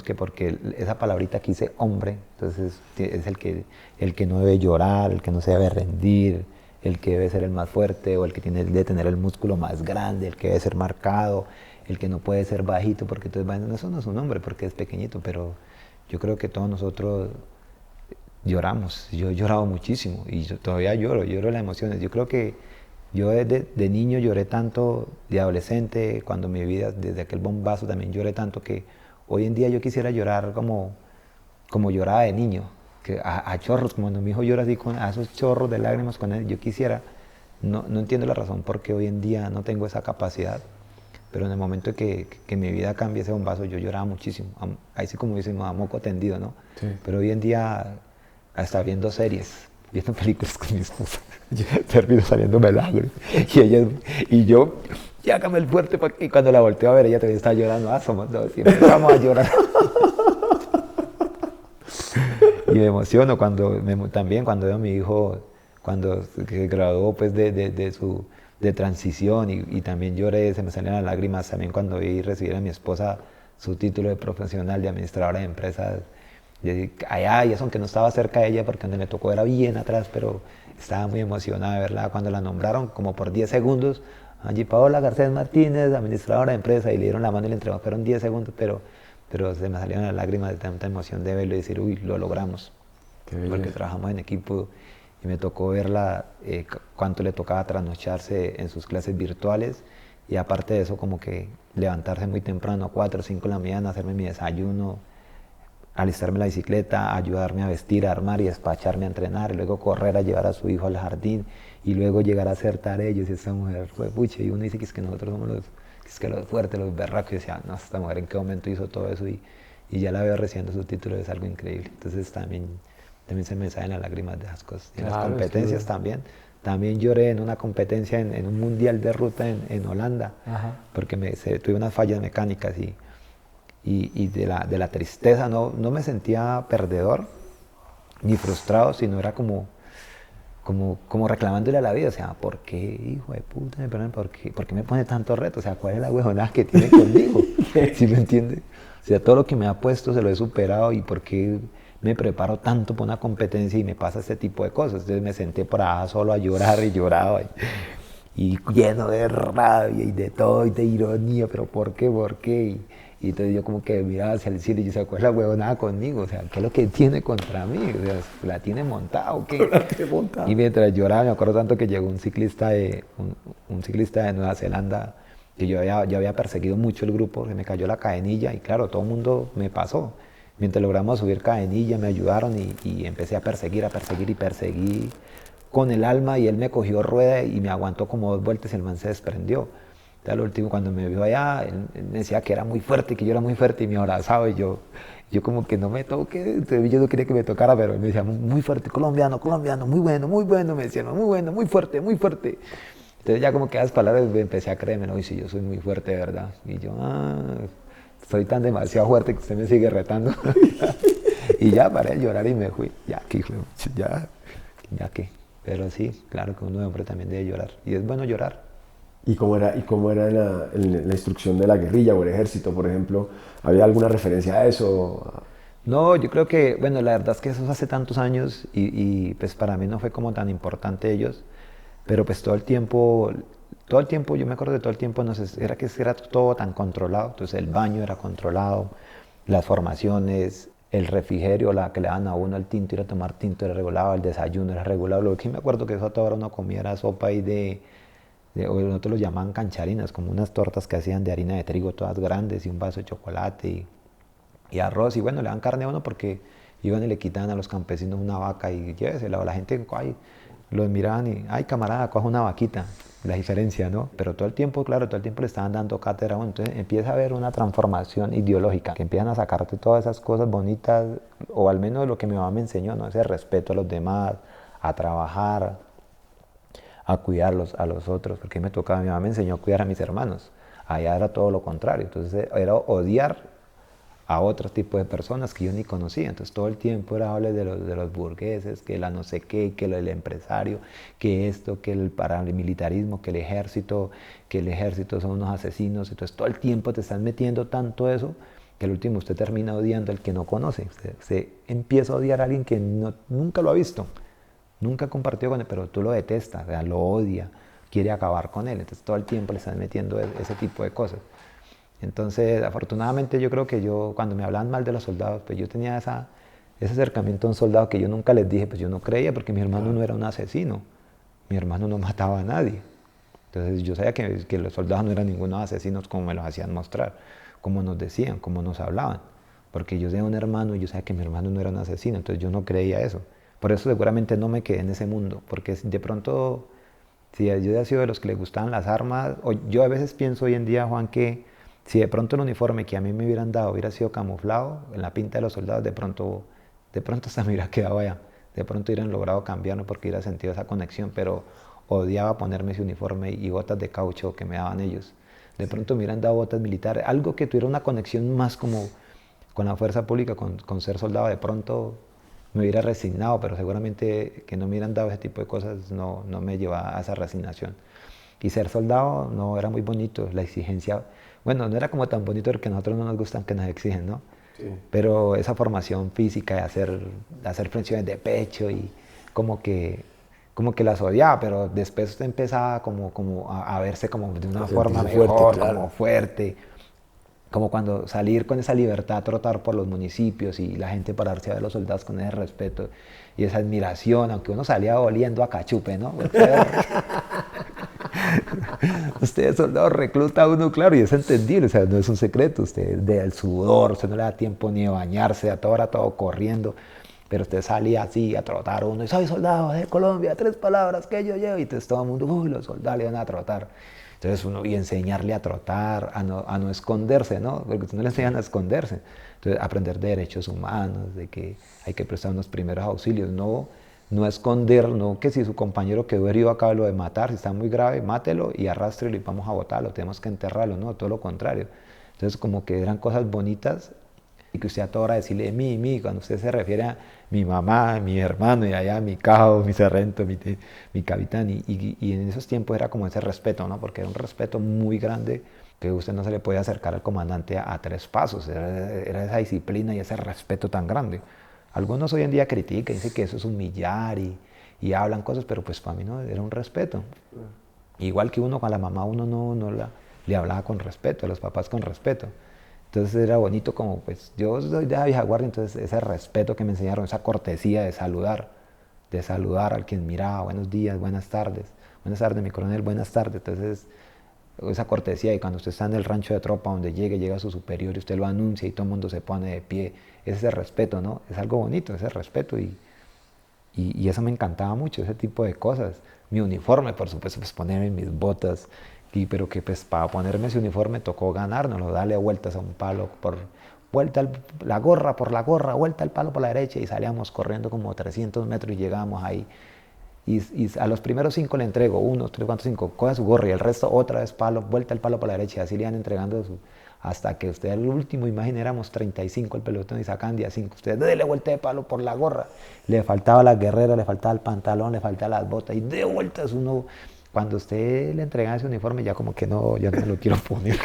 S3: que porque esa palabrita que dice hombre, entonces es el que no debe llorar, el que no se debe rendir, el que debe ser el más fuerte o el que debe tener el músculo más grande, el que debe ser marcado, el que no puede ser bajito, porque entonces, bueno, eso no es un hombre porque es pequeñito, pero yo creo que todos nosotros lloramos. Yo he llorado muchísimo y yo todavía lloro las emociones. Yo creo que yo de niño lloré tanto, de adolescente, cuando mi vida, desde aquel bombazo también lloré tanto que hoy en día yo quisiera llorar como como lloraba de niño, que a chorros, como cuando mi hijo llora así, a esos chorros de lágrimas con él, yo quisiera, no entiendo la razón por qué hoy en día no tengo esa capacidad, pero en el momento que mi vida cambie ese bombazo, yo lloraba muchísimo, ahí sí como decimos, a moco tendido, ¿no?
S1: Sí.
S3: Pero hoy en día, hasta viendo series, viendo películas con mi esposa, termino saliéndome lágrimas, y yo, ya hágame el fuerte, y cuando la volteo a ver, ella todavía está llorando, somos dos, siempre vamos a llorar. Y me emociono también cuando veo a mi hijo, cuando se graduó pues de transición y también lloré, se me salían las lágrimas también cuando vi recibir a mi esposa su título de profesional de administradora de empresas. Allá, y eso aunque no estaba cerca de ella porque donde me tocó era bien atrás, pero estaba muy emocionada de verla cuando la nombraron como por 10 segundos. Allí Paola Garcés Martínez, administradora de empresa, y le dieron la mano y le entregó, fueron 10 segundos, pero se me salieron las lágrimas de tanta emoción de verlo y decir, uy, lo logramos. Porque trabajamos en equipo y me tocó verla cuánto le tocaba trasnocharse en sus clases virtuales y aparte de eso como que levantarse muy temprano, 4 o 5 de la mañana, hacerme mi desayuno, alistarme la bicicleta, ayudarme a vestir, a armar y despacharme a entrenar, y luego correr a llevar a su hijo al jardín y luego llegar a hacer tareas. Y esa mujer fue pucha, y uno dice que es que nosotros somos los fuertes, los berracos, y decía, no, esta mujer en qué momento hizo todo eso y ya la veo recibiendo su título, es algo increíble. Entonces también se me salen las lágrimas de esas cosas. Y las competencias también lloré en una competencia en un mundial de ruta en Holanda, porque tuve unas fallas mecánicas y de la tristeza no me sentía perdedor ni frustrado, sino era como reclamándole a la vida, o sea, ¿por qué, hijo de puta, por qué me pone tantos retos? O sea, ¿cuál es la huejonada que tiene conmigo? ¿Sí me entiende? O sea, todo lo que me ha puesto se lo he superado, y ¿por qué me preparo tanto para una competencia y me pasa este tipo de cosas? Entonces me senté por allá solo a llorar y lloraba y lleno de rabia y de todo y de ironía, pero ¿por qué? ¿Por qué? Y entonces yo como que miraba hacia el cielo y yo decía, ¿cuál es la huevonada conmigo? O sea, ¿qué es lo que tiene contra mí? O sea, ¿la tiene montada o qué? Y mientras lloraba, me acuerdo tanto que llegó un ciclista de Nueva Zelanda, que yo había perseguido mucho el grupo, se me cayó la cadenilla y claro, todo el mundo me pasó. Mientras logramos subir cadenilla, me ayudaron y empecé a perseguir y perseguí con el alma, y él me cogió rueda y me aguantó como 2 vueltas y el man se desprendió. Entonces, al último, cuando me vio allá, él me decía que era muy fuerte, que yo era muy fuerte, y me abrazaba, y yo como que no me toque, entonces yo no quería que me tocara, pero él me decía, muy fuerte, colombiano, muy bueno, me decía, muy bueno, muy fuerte. Entonces ya como que esas palabras empecé a creerme, no, y si yo soy muy fuerte de verdad, y yo, soy tan demasiado fuerte que usted me sigue retando. Y ya paré de llorar y me fui, ya que, pero sí, claro que uno de hombre también debe llorar, y es bueno llorar.
S1: ¿Y cómo era la instrucción de la guerrilla o el ejército, por ejemplo? ¿Había alguna referencia a eso?
S3: No, yo creo que, bueno, la verdad es que eso hace tantos años y pues para mí no fue como tan importante ellos, pero pues todo el tiempo, yo me acuerdo de todo el tiempo, no sé, era todo tan controlado. Entonces el baño era controlado, las formaciones, el refrigerio, la que le daban a uno el tinto, ir a tomar tinto era regulado, el desayuno era regulado. Lo que me acuerdo que eso a toda hora uno comía era sopa y o nosotros lo llamaban cancharinas, como unas tortas que hacían de harina de trigo todas grandes, y un vaso de chocolate y arroz, y bueno, le dan carne a uno porque iban y le quitaban a los campesinos una vaca y llévesela, o la gente los miraban y, ay camarada, coja una vaquita, la diferencia, ¿no? Pero todo el tiempo, claro, todo el tiempo le estaban dando cátedra, bueno, entonces empieza a haber una transformación ideológica, que empiezan a sacarte todas esas cosas bonitas, o al menos lo que mi mamá me enseñó, ¿no? Ese respeto a los demás, a trabajar, a cuidarlos a los otros, porque me tocaba, mi mamá me enseñó a cuidar a mis hermanos, allá era todo lo contrario, entonces era odiar a otro tipo de personas que yo ni conocía, entonces todo el tiempo era hablar de los burgueses, que la no sé qué, que el empresario, que esto, que el paramilitarismo, que el ejército son unos asesinos, entonces todo el tiempo te están metiendo tanto eso, que al último usted termina odiando al que no conoce, usted empieza a odiar a alguien que nunca lo ha visto, nunca compartió con él, pero tú lo detestas, o sea, lo odia, quiere acabar con él. Entonces todo el tiempo le están metiendo ese tipo de cosas. Entonces, afortunadamente yo creo que cuando me hablaban mal de los soldados, pues yo tenía ese acercamiento a un soldado que yo nunca les dije, pues yo no creía, porque mi hermano no era un asesino, mi hermano no mataba a nadie. Entonces yo sabía que los soldados no eran ningunos asesinos como me los hacían mostrar, como nos decían, como nos hablaban. porque yo tenía un hermano y yo sabía que mi hermano no era un asesino, entonces yo no creía eso. Por eso seguramente no me quedé en ese mundo, porque de pronto, si yo hubiera sido de los que le gustaban las armas, o yo a veces pienso hoy en día, Juan, que si de pronto el uniforme que a mí me hubieran dado hubiera sido camuflado en la pinta de los soldados, de pronto hasta me hubiera quedado allá. De pronto hubieran logrado cambiarme porque hubiera sentido esa conexión, pero odiaba ponerme ese uniforme y botas de caucho que me daban ellos. De pronto me hubieran dado botas militares, algo que tuviera una conexión más como con la fuerza pública, con ser soldado. De pronto me hubiera resignado, pero seguramente que no me hubieran dado ese tipo de cosas no me llevaba a esa resignación. Y ser soldado no era muy bonito, la exigencia, bueno, no era como tan bonito porque a nosotros no nos gustan que nos exigen, ¿no? Sí. Pero esa formación física de hacer flexiones de pecho y como que las odiaba, pero después usted empezaba como a verse como de una forma mejor, fuerte, claro. Como fuerte, como cuando salir con esa libertad a trotar por los municipios y la gente pararse a ver a los soldados con ese respeto y esa admiración, aunque uno salía oliendo a cachupe, ¿no? Usted soldado recluta a uno, claro, y es entendible, o sea, no es un secreto, usted del sudor, usted no le da tiempo ni de bañarse, a toda hora todo corriendo, pero usted salía así a trotar uno, y soy soldado de Colombia, 3 palabras que yo llevo, y entonces todo el mundo, los soldados le van a trotar. Entonces uno, y enseñarle a trotar, a no esconderse, ¿no? Porque usted no le enseñan a esconderse. Entonces aprender de derechos humanos, de que hay que prestar unos primeros auxilios, no esconder, no que si su compañero quedó herido acaba lo de matar, si está muy grave, mátelo y arrástrelo y vamos a botarlo, tenemos que enterrarlo, no, todo lo contrario. Entonces como que eran cosas bonitas y que usted a toda hora decirle mi, cuando usted se refiere a mi mamá, mi hermano y allá mi cabo, mi sargento, mi capitán y en esos tiempos era como ese respeto, ¿no? Porque era un respeto muy grande que usted no se le podía acercar al comandante a 3 pasos, era esa disciplina y ese respeto tan grande. Algunos hoy en día critican, dicen que eso es humillar y hablan cosas, pero pues para mí no, era un respeto. Igual que uno con la mamá, uno le hablaba con respeto, a los papás con respeto. Entonces era bonito como, pues yo soy de la vieja guardia, entonces ese respeto que me enseñaron, esa cortesía de saludar al quien miraba, buenos días, buenas tardes, mi coronel, buenas tardes. Entonces esa cortesía, y cuando usted está en el rancho de tropa donde llega su superior y usted lo anuncia y todo el mundo se pone de pie, es ese respeto, ¿no? Es algo bonito, ese respeto y eso me encantaba mucho, ese tipo de cosas. Mi uniforme, por supuesto, pues ponerme mis botas, pero que pues para ponerme ese uniforme tocó ganárnoslo, darle vueltas a un palo, vuelta la gorra por la gorra, vuelta al palo por la derecha y salíamos corriendo como 300 metros y llegábamos ahí. Y a los primeros 5 le entrego, 1, 3, 4, 5, coge su gorra y el resto otra vez palo, vuelta el palo por la derecha y así le iban entregando hasta que usted al último, imagínate, éramos 35 el pelotón y sacan día 5, usted déle vuelta de palo por la gorra, le faltaba la guerrera, le faltaba el pantalón, le faltaba las botas y de vueltas uno, cuando usted le entregaba ese uniforme ya como que no, ya no me lo quiero poner.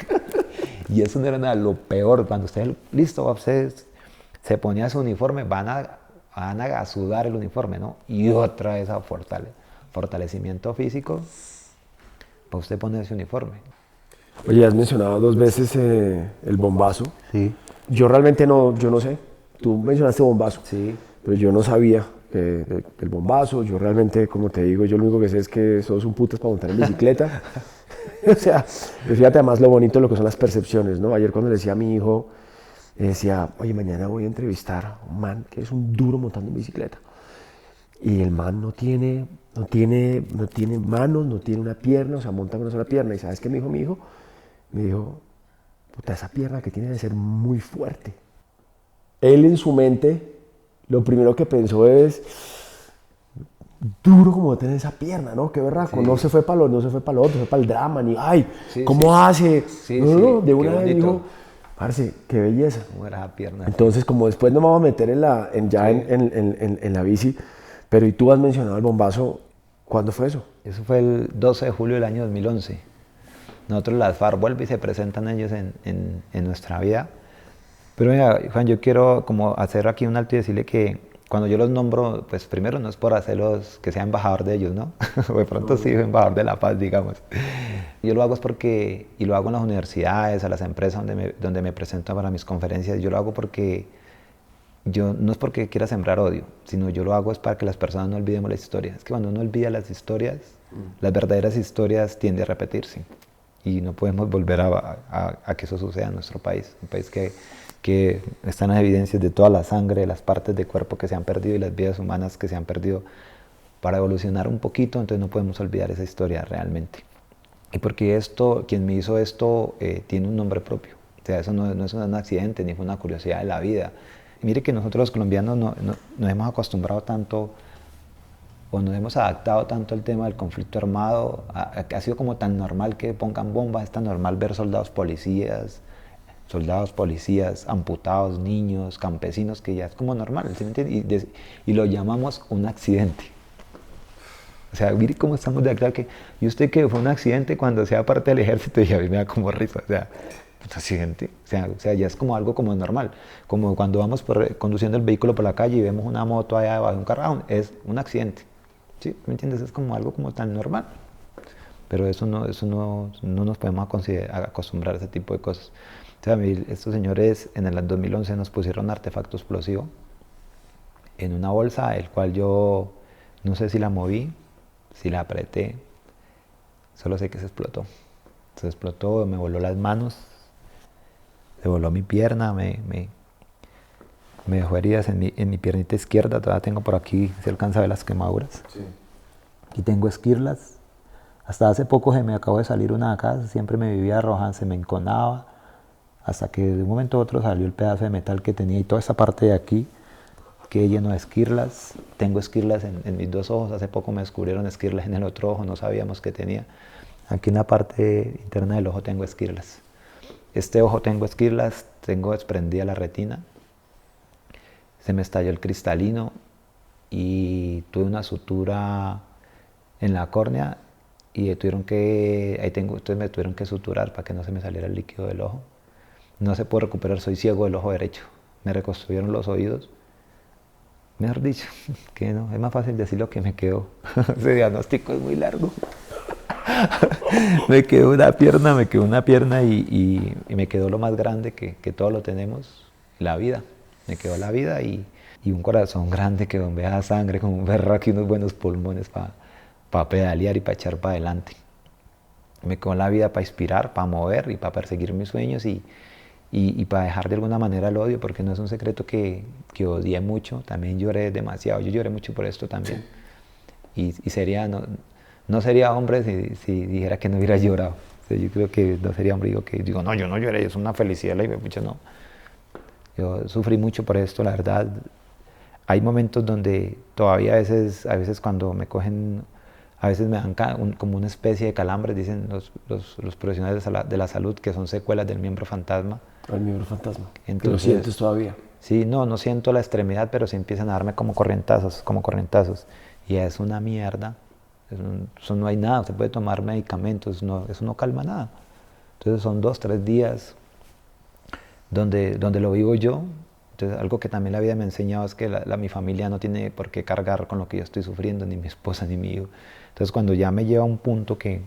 S3: Y eso no era nada, lo peor, cuando usted, listo, usted se ponía su uniforme, van a sudar el uniforme, ¿no? Y otra vez a fortalecimiento físico para usted poner ese uniforme.
S1: Oye, has mencionado 2 veces el bombazo.
S3: Sí.
S1: Yo realmente yo no sé. Tú mencionaste bombazo.
S3: Sí.
S1: Pero yo no sabía el bombazo. Yo realmente, como te digo, yo lo único que sé es que sos un putas para montar en bicicleta. O sea, fíjate además lo bonito de lo que son las percepciones, ¿no? Ayer cuando le decía a mi hijo, decía, oye, mañana voy a entrevistar a un man que es un duro montando en bicicleta. Y el man no tiene manos, no tiene una pierna, o sea, monta con una sola pierna. ¿Y sabes qué me dijo mi hijo? Me dijo, puta, esa pierna que tiene debe ser muy fuerte. Él en su mente, lo primero que pensó es, duro como tener esa pierna, ¿no? Qué berraco, sí. No se fue para lo otro, se fue para el drama, ni, ay, sí, ¿cómo sí. Hace?
S3: Sí,
S1: no, de una vez dijo, parce, qué belleza.
S3: ¿Cómo era esa pierna?
S1: Entonces, como después nos vamos a meter en la bici, pero y tú has mencionado el bombazo, ¿cuándo fue eso?
S3: Eso fue el 12 de julio del año 2011. Nosotros, las FARC, vuelven y se presentan ellos en nuestra vida. Pero mira, Juan, yo quiero como hacer aquí un alto y decirle que cuando yo los nombro, pues primero no es por hacerlos que sea embajador de ellos, ¿no? O de pronto sí, embajador de la paz, digamos. Yo lo hago es porque, y lo hago en las universidades, a las empresas donde me presento para mis conferencias, yo lo hago porque no es porque quiera sembrar odio, sino yo lo hago es para que las personas no olvidemos la historia. Es que cuando uno olvida las historias, las verdaderas historias tienden a repetirse. Y no podemos volver a que eso suceda en nuestro país, un país que que están las evidencias de toda la sangre, las partes de cuerpo que se han perdido y las vidas humanas que se han perdido para evolucionar un poquito, entonces no podemos olvidar esa historia realmente. Y porque esto, quien me hizo esto tiene un nombre propio, o sea, eso no es un accidente ni fue una curiosidad de la vida. Y mire que nosotros los colombianos nos hemos acostumbrado tanto o nos hemos adaptado tanto al tema del conflicto armado, ha sido como tan normal que pongan bombas, es tan normal ver soldados policías, amputados, niños, campesinos, que ya es como normal, ¿sí me entiende? Y lo llamamos un accidente. O sea, mire cómo estamos de acá, que y usted que fue un accidente cuando sea parte del ejército, y a mí me da como risa, o sea, un accidente, o sea, ya es como algo como normal, como cuando vamos conduciendo el vehículo por la calle y vemos una moto allá debajo de un carro, es un accidente, ¿sí? ¿Me entiendes? Es como algo como tan normal, pero eso no nos podemos acostumbrar a ese tipo de cosas. O sea, estos señores en el 2011 nos pusieron un artefacto explosivo en una bolsa, el cual yo no sé si la moví, si la apreté, solo sé que se explotó. Se explotó, me voló las manos, se voló mi pierna, me dejó heridas en mi piernita izquierda, todavía tengo por aquí, se alcanza a ver las quemaduras. Sí. Y tengo esquirlas. Hasta hace poco se me acabó de salir una de acá, siempre me vivía arrojando, se me enconaba, hasta que de un momento a otro salió el pedazo de metal que tenía y toda esa parte de aquí quedé lleno de esquirlas. Tengo esquirlas en mis dos ojos, hace poco me descubrieron esquirlas en el otro ojo, no sabíamos que tenía. Aquí en la parte interna del ojo tengo esquirlas. Este ojo tengo esquirlas, tengo desprendida la retina, se me estalló el cristalino y tuve una sutura en la córnea y entonces me tuvieron que suturar para que no se me saliera el líquido del ojo. No se puede recuperar, soy ciego del ojo derecho. Me reconstruyeron los oídos. Mejor dicho, que no, es más fácil decir lo que me quedó. Ese diagnóstico es muy largo. me quedó una pierna y me quedó lo más grande que todo lo tenemos, la vida. Me quedó la vida y un corazón grande que bombea sangre, como un berraco y unos buenos pulmones para pedalear y para echar para adelante. Me quedó la vida para inspirar, para mover y para perseguir mis sueños y para dejar de alguna manera el odio, porque no es un secreto que odié mucho, también lloré demasiado, yo lloré mucho por esto también. Y sería, no sería hombre si dijera que no hubiera llorado. O sea, yo creo que no sería hombre, digo, no, yo no lloré, es una felicidad, no. Yo sufrí mucho por esto, la verdad. Hay momentos donde todavía a veces cuando me cogen, a veces me dan como una especie de calambres, dicen los profesionales de la salud, que son secuelas del miembro fantasma.
S1: El miembro fantasma.
S3: Entonces,
S1: ¿lo sientes todavía?
S3: Sí, no siento la extremidad, pero sí empiezan a darme como corrientazos. Y es una mierda. Eso no hay nada, se puede tomar medicamentos, eso no calma nada. Entonces son 2, 3 días donde lo vivo yo. Entonces algo que también la vida me ha enseñado es que mi familia no tiene por qué cargar con lo que yo estoy sufriendo, ni mi esposa, ni mi hijo. Entonces cuando ya me lleva a un punto que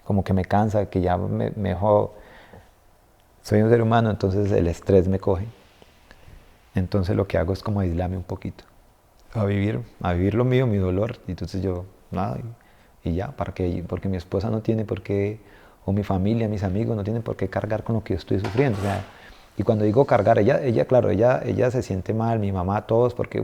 S3: como que me cansa, que ya me jodo, soy un ser humano, entonces el estrés me coge. Entonces lo que hago es como aislarme un poquito, a vivir lo mío, mi dolor. Y entonces yo, nada, y ya, porque mi esposa no tiene por qué, o mi familia, mis amigos no tienen por qué cargar con lo que yo estoy sufriendo. O sea, y cuando digo cargar, ella se siente mal, mi mamá, todos, porque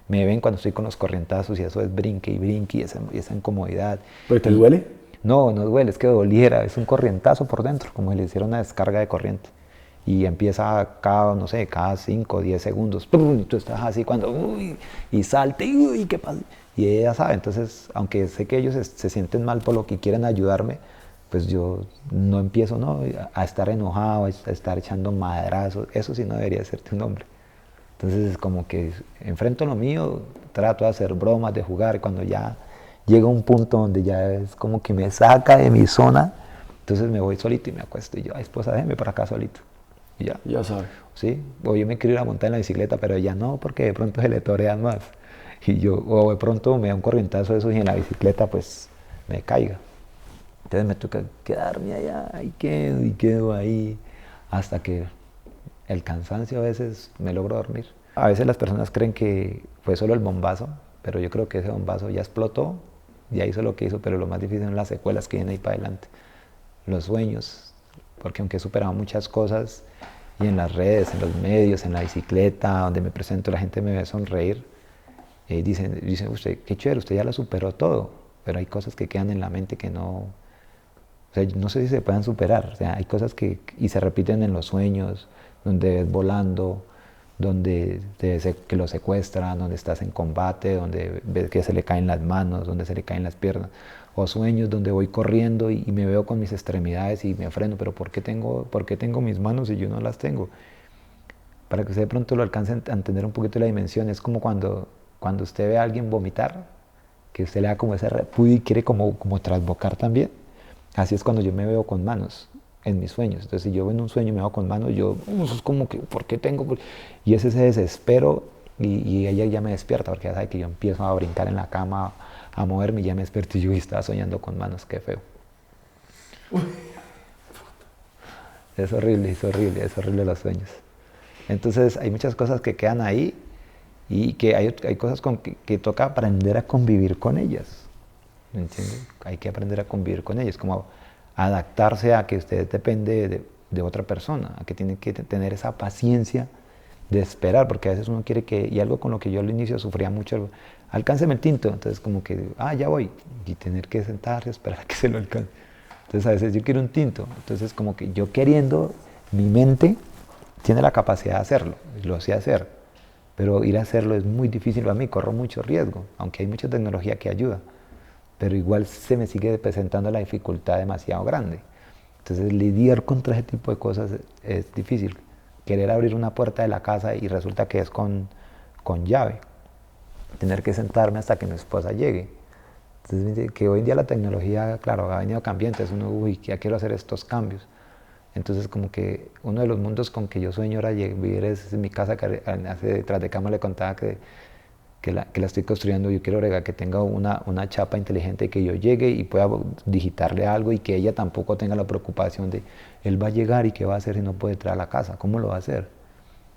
S3: me ven cuando estoy con los corrientazos y eso es brinque y brinque y esa incomodidad.
S1: ¿Pero te duele?
S3: No duele, es que doliera, es un corrientazo por dentro, como si le hiciera una descarga de corriente. Y empieza cada 5 o 10 segundos, y tú estás así cuando, y salte, y ¿qué pasa? Y ella sabe, entonces, aunque sé que ellos se sienten mal por lo que quieren ayudarme, pues yo no empiezo a estar enojado, a estar echando madrazos, eso sí no debería serte un hombre. Entonces es como que enfrento lo mío, trato de hacer bromas, de jugar, y cuando ya llega un punto donde ya es como que me saca de mi zona, entonces me voy solito y me acuesto y yo, ay esposa, déjeme para acá solito. Y ya.
S1: Ya sabe.
S3: Sí, o yo me quiero ir a montar en la bicicleta, pero ella no, porque de pronto se le torean más. O de pronto me da un corrientazo de esos y en la bicicleta pues me caiga. Entonces me toca quedarme allá y quedo ahí hasta que el cansancio a veces me logro dormir. A veces las personas creen que fue solo el bombazo, pero yo creo que ese bombazo ya explotó, ya hizo lo que hizo, pero lo más difícil son las secuelas que vienen ahí para adelante. Los sueños, porque aunque he superado muchas cosas, y en las redes, en los medios, en la bicicleta, donde me presento, la gente me ve sonreír. Dicen, usted, qué chévere, usted ya lo superó todo, pero hay cosas que quedan en la mente que no, o sea, no sé si se puedan superar. O sea, hay cosas y se repiten en los sueños, donde ves volando, donde que lo secuestran, donde estás en combate, donde ves que se le caen las manos, donde se le caen las piernas, o sueños donde voy corriendo y me veo con mis extremidades y me freno, pero ¿por qué tengo mis manos y yo no las tengo? Para que usted de pronto lo alcance a entender un poquito la dimensión, es como cuando usted ve a alguien vomitar, que usted le da como ese repudio y quiere como trasbocar también. Así es cuando yo me veo con manos en mis sueños. Entonces, si yo en un sueño me veo con manos, eso es como que, ¿por qué tengo? Y es ese desespero, y ella ya me despierta, porque ya sabe que yo empiezo a brincar en la cama, a moverme, y ya me despierto y yo estaba soñando con manos, qué feo. Es horrible los sueños. Entonces, hay muchas cosas que quedan ahí, y que hay cosas que toca aprender a convivir con ellas. ¿Me entiendes? Hay que aprender a convivir con ellas, como adaptarse a que usted depende de otra persona, a que tiene que tener esa paciencia de esperar, porque a veces uno quiere y algo con lo que yo al inicio sufría mucho, alcánceme el tinto, entonces como que, ya voy, y tener que sentarse, esperar a que se lo alcance. Entonces a veces yo quiero un tinto, entonces como que yo queriendo, mi mente tiene la capacidad de hacerlo, lo sé hacer, pero ir a hacerlo es muy difícil para mí, corro mucho riesgo, aunque hay mucha tecnología que ayuda, pero igual se me sigue presentando la dificultad demasiado grande. Entonces lidiar contra ese tipo de cosas es difícil. Querer abrir una puerta de la casa y resulta que es con llave. Tener que sentarme hasta que mi esposa llegue. Entonces que hoy en día la tecnología, claro, ha venido cambiando, entonces uno, ya quiero hacer estos cambios. Entonces como que uno de los mundos con que yo sueño ahora vivir es en mi casa, que detrás de cama le contaba que la estoy construyendo. Yo quiero que tenga una chapa inteligente y que yo llegue y pueda digitarle algo y que ella tampoco tenga la preocupación de él va a llegar y qué va a hacer si no puede entrar a la casa, ¿cómo lo va a hacer?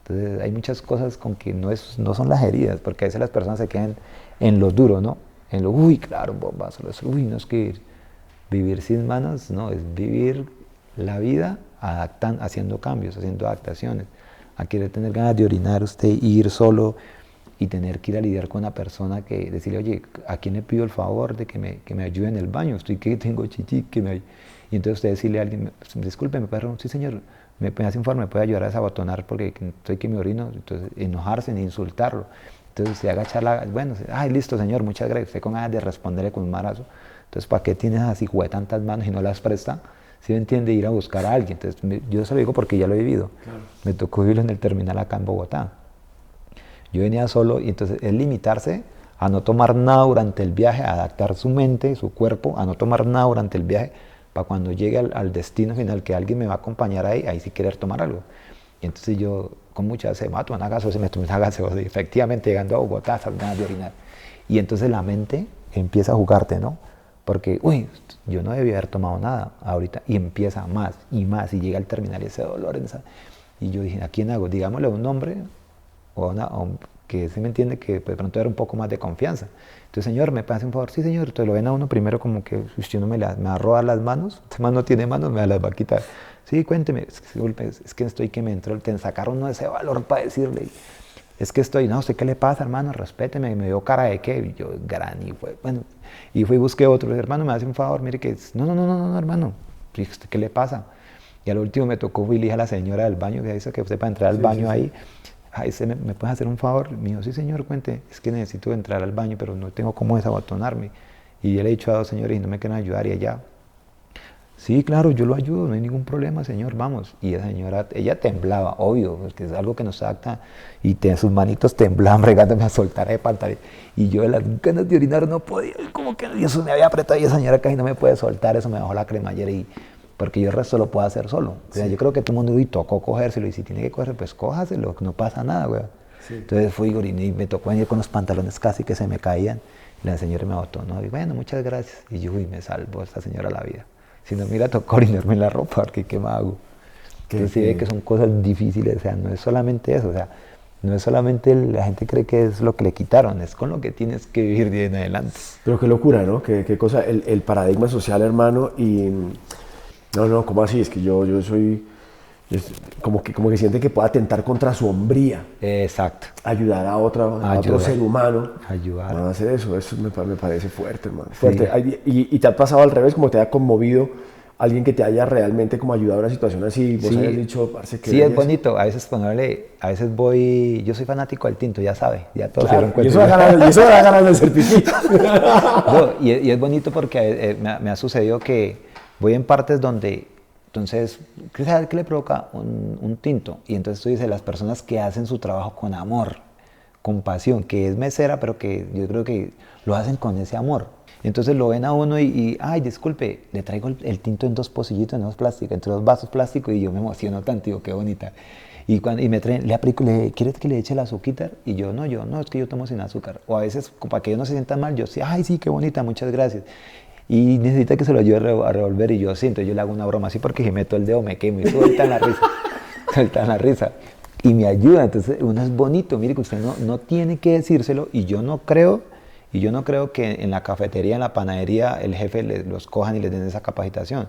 S3: Entonces hay muchas cosas con que no son las heridas, porque a veces las personas se quedan en lo duro, ¿no? En lo, claro, un bombazo, no es que vivir sin manos, no, es vivir la vida haciendo cambios, haciendo adaptaciones, a querer tener ganas de orinar usted, ir solo y tener que ir a lidiar con una persona que decirle, oye, ¿a quién le pido el favor de que me ayude en el baño? Estoy que tengo chichi, y entonces usted decirle a alguien, discúlpeme, perro, sí señor, me hace un favor, me puede ayudar a desabotonar porque estoy que me orino, entonces enojarse ni insultarlo. Entonces usted agachar bueno, listo señor, muchas gracias, usted con ganas de responderle con un marazo. Entonces, ¿para qué tienes así tantas manos y no las presta? ¿Sí me entiende? Ir a buscar a alguien. Entonces, yo se lo digo porque ya lo he vivido. Claro. Me tocó vivirlo en el terminal acá en Bogotá. Yo venía solo y entonces es limitarse a no tomar nada durante el viaje, a adaptar su mente, su cuerpo, a no tomar nada durante el viaje, para cuando llegue al destino final, que alguien me va a acompañar ahí sí querer tomar algo. Y entonces yo, con mucha sed, me voy a tomar una gaseosa, me tomé una gaseosa, y efectivamente llegando a Bogotá, esas ganas de orinar. Y entonces la mente empieza a jugarte, ¿no? Porque, yo no debía haber tomado nada ahorita, y empieza más, y llega al terminal y ese dolor, y yo dije, ¿a quién hago? Digámosle a un hombre, que se me entiende que de pronto era un poco más de confianza. Entonces, señor, ¿me pasa un favor? Sí, señor. Entonces lo ven a uno primero como que usted no me va a robar las manos, este man no tiene manos, me las va a quitar. Sí, cuénteme, es que estoy que me entró, te sacaron uno de ese valor para decirle, es que estoy, no sé qué le pasa, hermano, respéteme, me dio cara de qué, y yo, y fui y busqué otro, hermano, me hace un favor, mire que, no, hermano, ¿qué le pasa? Y al último me tocó dirigir a la señora del baño, que dice que usted para entrar al baño ahí, ¿me puede hacer un favor? Me dijo, sí señor, cuente, es que necesito entrar al baño, pero no tengo cómo desabotonarme. Y yo le he dicho a dos señores y no me quieren ayudar, y ella, sí, claro, yo lo ayudo, no hay ningún problema, señor, vamos. Y la señora, ella temblaba, obvio, porque es algo que nos adapta, y sus manitos temblaban, regándome a soltar el pantalón. Y yo de las ganas de orinar no podía, como que eso me había apretado, y esa señora casi no me puede soltar, eso me bajó la cremallera, porque yo el resto lo puedo hacer solo. O sea, yo creo que todo el mundo tocó cogérselo, y si tiene que cogerse, pues cójaselo, no pasa nada, güey. Sí. Entonces fui y oriné, y me tocó venir con los pantalones casi que se me caían, y la señora me botó, ¿no? Y bueno, muchas gracias. Y yo, me salvó esta señora la vida. Si no, mira, tocó orinarme en la ropa, porque ¿qué más hago? Entonces sí ve que son cosas difíciles, o sea, no es solamente eso, o sea, no es solamente la gente cree que es lo que le quitaron, es con lo que tienes que vivir de en adelante.
S1: Pero qué locura, ¿no? Qué cosa, el paradigma social, hermano, y... No, ¿cómo así? Es que yo soy Como que siente que puede atentar contra su hombría,
S3: Exacto.
S1: ayudar a otro
S3: Ayudar.
S1: ser humano
S3: Ayudar.
S1: a hacer eso. Eso me parece fuerte, hermano. Fuerte. ¿Y te ha pasado al revés, como te ha conmovido alguien que te haya realmente como ayudado a una situación así? Vos hayas dicho, parce, que
S3: sí, es bonito. A veces a veces voy, yo soy fanático del tinto, ya sabe, ya todos se dieron
S1: y
S3: cuenta.
S1: eso da ganas de ser pipí.
S3: No, y es bonito porque me ha sucedido que voy en partes donde, entonces, ¿sabes qué le provoca un tinto? Y entonces tú dices, las personas que hacen su trabajo con amor, con pasión, que es mesera, pero que yo creo que lo hacen con ese amor. Entonces lo ven a uno ay, disculpe, le traigo el tinto en 2 pocillitos, en 2 plásticos, entre 2 vasos plásticos, y yo me emociono tanto, digo, qué bonita. Y me traen, le aplico, ¿quieres que le eche el azúcar? Y yo, no, es que yo tomo sin azúcar. O a veces, como para que ellos no se sientan mal, yo sí, ay, sí, qué bonita, muchas gracias. Y necesita que se lo ayude a revolver, y yo sí, entonces yo le hago una broma así, porque si meto el dedo me quemo y sueltan la risa, sueltan la risa. Y me ayuda, entonces uno es bonito, mire que usted no tiene que decírselo, y yo no creo que en la cafetería, en la panadería, el jefe los cojan y les den esa capacitación.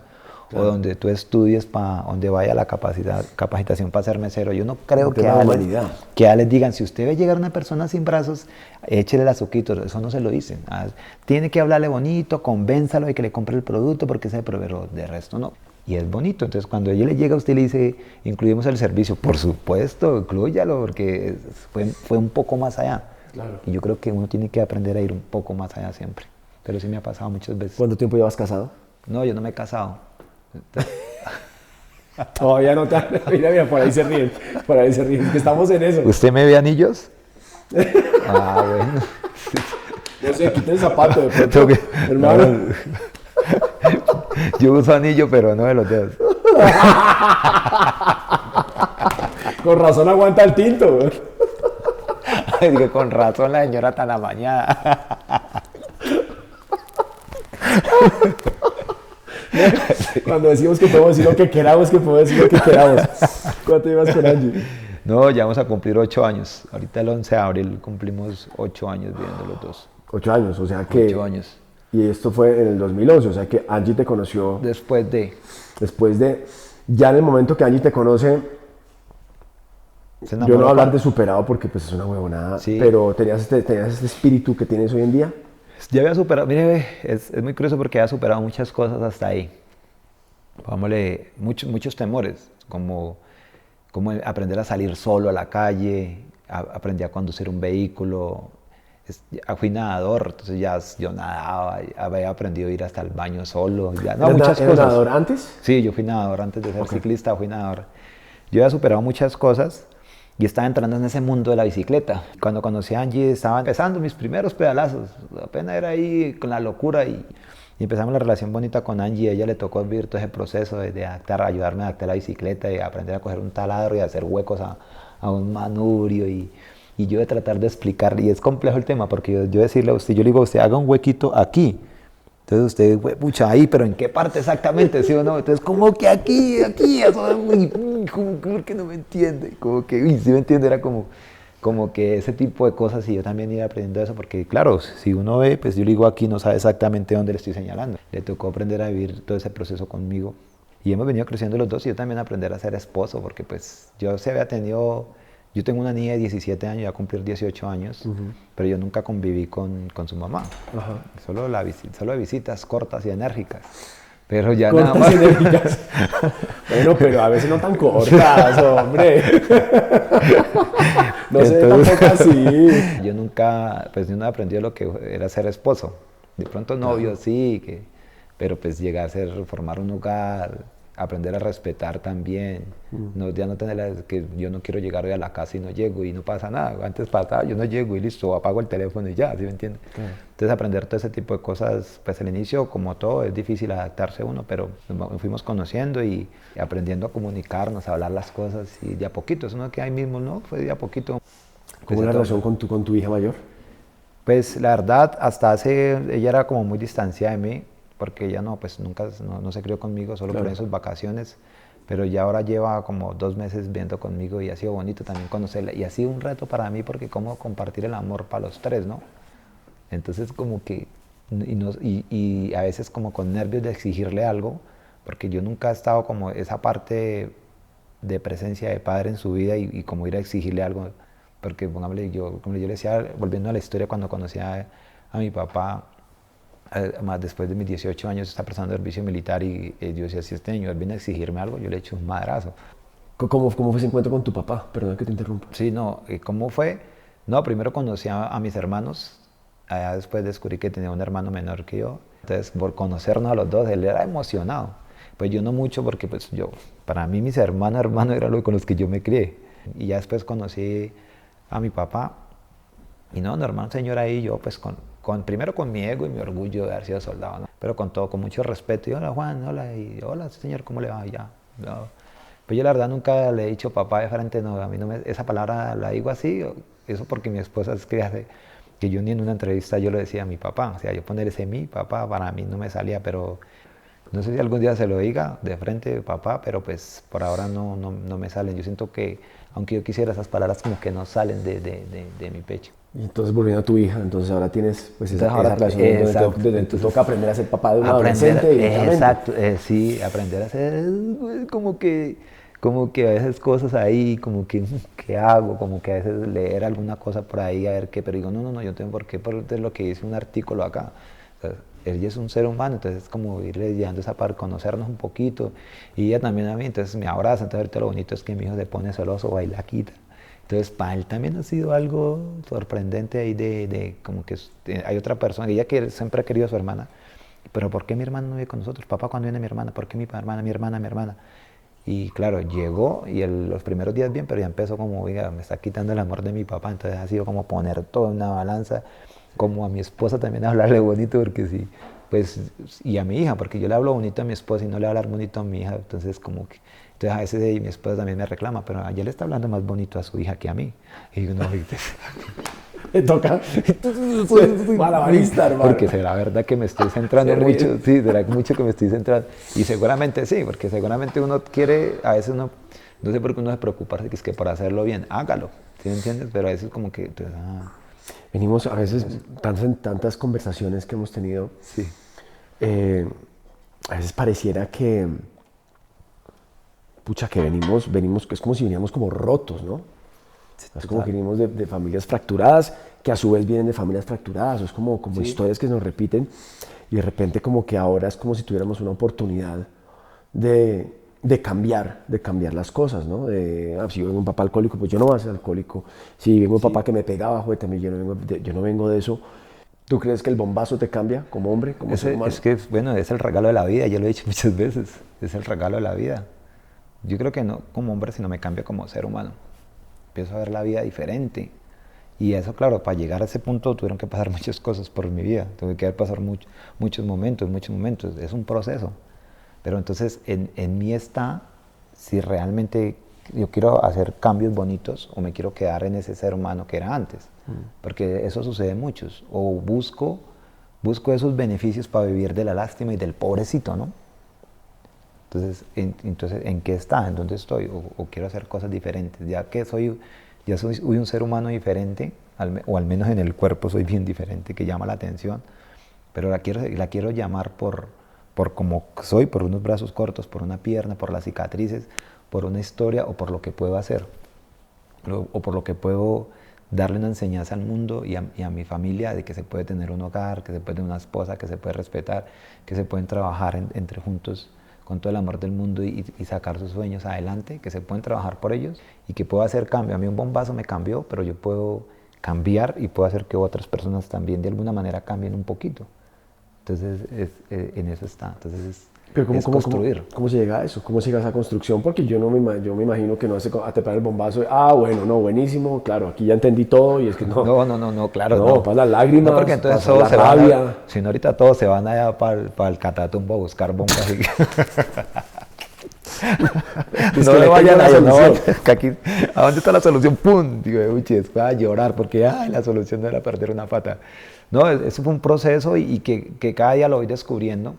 S3: Claro. O donde tú estudies, donde vaya la capacitación para ser mesero. Yo no creo que les digan, si usted ve llegar una persona sin brazos, échele el azuquito. Eso no se lo dicen. Tiene que hablarle bonito, convénzalo de que le compre el producto porque ese proveedor, de resto no. Y es bonito. Entonces, cuando ella le llega, usted le dice, incluimos el servicio. Por supuesto, inclúyalo, porque fue un poco más allá. Claro. Y yo creo que uno tiene que aprender a ir un poco más allá siempre. Pero sí me ha pasado muchas veces.
S1: ¿Cuánto tiempo llevas casado?
S3: No, yo no me he casado.
S1: Todavía no te... Mira, por ahí se ríen. Por ahí se ríen. Es que estamos en eso.
S3: ¿Usted me ve anillos? Bueno.
S1: No sé, quita el zapato de pronto, hermano.
S3: Yo uso anillo, pero no de los dedos.
S1: Con razón aguanta el tinto, güey.
S3: Digo, con razón la señora tan amañada.
S1: Cuando decimos que podemos decir lo que queramos, que podemos decir lo que queramos. ¿Cuánto llevas con Angie?
S3: No, ya vamos a cumplir 8 años. Ahorita el 11 de abril cumplimos 8 años viviendo los dos.
S1: 8 años, o sea que...
S3: 8 años.
S1: Y esto fue en el 2011, o sea que Angie te conoció...
S3: Después de...
S1: Ya en el momento que Angie te conoce... Yo no voy a hablar de superado porque pues es una huevonada, sí. Pero tenías este espíritu que tienes hoy en día.
S3: Ya había superado, mire, es muy curioso porque había superado muchas cosas hasta ahí. Vámonos, muchos temores, como aprender a salir solo a la calle, aprendí a conducir un vehículo, fui nadador, entonces ya yo nadaba, había aprendido a ir hasta el baño solo. Ya, no, muchas cosas. ¿Eras
S1: nadador antes?
S3: Sí, yo fui nadador antes de ser ciclista, fui nadador. Yo había superado muchas cosas. Y estaba entrando en ese mundo de la bicicleta. Cuando conocí a Angie, estaba empezando mis primeros pedalazos. Apenas era ahí con la locura y empezamos la relación bonita con Angie. A ella le tocó vivir todo ese proceso de ayudarme a adaptar la bicicleta y aprender a coger un taladro y hacer huecos a un manubrio. Y yo de tratar de explicar. Y es complejo el tema porque yo decirle a usted, yo le digo a usted, haga un huequito aquí. Entonces usted, pucha, ahí, pero ¿en qué parte exactamente? ¿Sí o no? Entonces, como que aquí, eso es muy, como que no me entiende. Como que, sí me entiende, era como que ese tipo de cosas, y yo también iba aprendiendo eso, porque claro, si uno ve, pues yo le digo aquí, no sabe exactamente dónde le estoy señalando. Le tocó aprender a vivir todo ese proceso conmigo. Y hemos venido creciendo los dos, y yo también aprender a ser esposo, porque pues yo yo tengo una niña de 17 años, ya a cumplir 18 años, pero yo nunca conviví con su mamá. Solo de visitas cortas y enérgicas. Pero ya cortas nada más. Y enérgicas.
S1: Bueno, pero a veces no tan cortas, hombre. No sé, tampoco así.
S3: Yo nunca, pues no aprendí lo que era ser esposo. De pronto novio, sí, pero pues llegar a formar un hogar, aprender a respetar también, ya no tener que yo no quiero llegar hoy a la casa y no llego y no pasa nada. Antes pasaba, yo no llego y listo, apago el teléfono y ya, ¿sí me entiende? Entonces aprender todo ese tipo de cosas, pues al inicio, como todo, es difícil adaptarse uno, pero nos fuimos conociendo y aprendiendo a comunicarnos, a hablar las cosas, y de a poquito, eso no es que ahí mismo, no, fue de a poquito.
S1: ¿Cómo es la relación con tu hija mayor?
S3: Pues la verdad, ella era como muy distanciada de mí, porque ella nunca se crió conmigo, solo por sus vacaciones, pero ya ahora lleva como 2 meses viviendo conmigo y ha sido bonito también conocerla, y ha sido un reto para mí porque cómo compartir el amor para los 3, ¿no? Entonces como que, y a veces como con nervios de exigirle algo, porque yo nunca he estado como esa parte de presencia de padre en su vida y como ir a exigirle algo. Porque, pongámosle, como yo le decía, volviendo a la historia, cuando conocí a mi papá, más después de mis 18 años, está prestando servicio militar y yo decía, si este señor viene a exigirme algo, yo le echo un madrazo.
S1: ¿Cómo fue ese encuentro con tu papá? Perdón que te interrumpa.
S3: Sí, no, ¿cómo fue? No, primero conocí a mis hermanos, allá después descubrí que tenía un hermano menor que yo, entonces por conocernos a los dos, él era emocionado. Pues yo no mucho porque pues para mí mis hermanos eran los con los que yo me crié. Y ya después conocí a mi papá y no, normal señor ahí, yo pues primero con mi ego y mi orgullo de haber sido soldado, ¿no? Pero con todo, con mucho respeto, y hola Juan, hola, y hola señor, ¿cómo le va? Y ya, no. Pues yo la verdad nunca le he dicho papá de frente, no, a mí no esa palabra la digo así, eso porque mi esposa es que hace, que yo ni en una entrevista yo le decía a mi papá, o sea, yo poner ese mi papá para mí no me salía, pero no sé si algún día se lo diga de frente papá, pero pues por ahora no me salen, yo siento que aunque yo quisiera, esas palabras como que no salen de mi pecho.
S1: Y entonces volviendo a tu hija, entonces ahora tienes pues esa
S3: ahora,
S1: relación donde te toca aprender a ser papá de un adolescente directamente.
S3: Exacto, sí, aprender a ser como que a veces cosas ahí, como que ¿qué hago? Como que a veces leer alguna cosa por ahí a ver qué, pero digo, no, yo tengo por qué, por lo que dice un artículo acá. O sea, ella es un ser humano, entonces es como ir llevando esa parte, conocernos un poquito, y ella también a mí, entonces me abraza, entonces ahorita lo bonito es que mi hijo se pone celoso, baila, quita. Entonces, para él también ha sido algo sorprendente ahí de como que hay otra persona, ella que siempre ha querido a su hermana, pero ¿por qué mi hermana no vive con nosotros? Papá, ¿cuándo viene mi hermana? ¿Por qué mi hermana? Y claro, llegó y los primeros días bien, pero ya empezó como, oiga, me está quitando el amor de mi papá, entonces ha sido como poner todo en una balanza, como a mi esposa también hablarle bonito, porque sí, pues, y a mi hija, porque yo le hablo bonito a mi esposa y no le voy a hablar bonito a mi hija, entonces como que, entonces a veces mi esposa también me reclama, pero ayer le está hablando más bonito a su hija que a mí. Y digo, no,
S1: me toca malabarista, hermano.
S3: Porque será verdad que me estoy centrando mucho, sí, será mucho que me estoy centrando. Y seguramente sí, porque seguramente uno quiere, a veces no sé por qué uno se preocupa, que es que por hacerlo bien, hágalo, ¿sí me entiendes? Pero a veces como que, entonces,
S1: venimos a veces, tantas conversaciones que hemos tenido,
S3: sí.
S1: A veces pareciera que, pucha, que venimos, es como si veníamos como rotos, ¿no? Es como que venimos de familias fracturadas, que a su vez vienen de familias fracturadas, es como sí, historias que nos repiten, y de repente como que ahora es como si tuviéramos una oportunidad de cambiar las cosas, ¿no? Si vengo un papá alcohólico, pues yo no voy a ser alcohólico. Si vengo un papá que me pegaba, pues también yo no vengo de eso. ¿Tú crees que el bombazo te cambia como hombre, como ser humano?
S3: Es que, bueno, es el regalo de la vida, yo lo he dicho muchas veces, es el regalo de la vida. Yo creo que no como hombre, sino me cambia como ser humano. Empiezo a ver la vida diferente. Y eso, claro, para llegar a ese punto tuvieron que pasar muchas cosas por mi vida. Tuve que pasar muchos momentos. Es un proceso. Pero entonces en mí está si realmente yo quiero hacer cambios bonitos o me quiero quedar en ese ser humano que era antes. Porque eso sucede muchos. O busco esos beneficios para vivir de la lástima y del pobrecito, ¿no? Entonces, ¿en qué está? ¿En dónde estoy? O quiero hacer cosas diferentes. Ya soy un ser humano diferente, o al menos en el cuerpo soy bien diferente, que llama la atención, pero la quiero llamar por cómo soy, por unos brazos cortos, por una pierna, por las cicatrices, por una historia o por lo que puedo hacer, o por lo que puedo darle una enseñanza al mundo y a mi familia de que se puede tener un hogar, que se puede tener una esposa, que se puede respetar, que se pueden trabajar entre juntos con todo el amor del mundo y sacar sus sueños adelante, que se pueden trabajar por ellos y que puedo hacer cambio. A mí un bombazo me cambió, pero yo puedo cambiar y puedo hacer que otras personas también de alguna manera cambien un poquito. Entonces, en eso está. Entonces, es construir.
S1: ¿Cómo se llega a eso? ¿Cómo se llega a esa construcción? Porque yo me imagino que no es a te parar el bombazo. Bueno, no, buenísimo, claro, aquí ya entendí todo y es que no.
S3: No, claro.
S1: No, para las lágrimas,
S3: no, porque entonces
S1: todos se
S3: rabia. Si no, ahorita todos se van allá para el Catatumbo a buscar bombas. No le vayan a la solución. ¿A dónde está la solución? ¡Pum! Digo, uy, después a llorar porque la solución no era perder una pata. No, eso fue un proceso y que cada día lo voy descubriendo.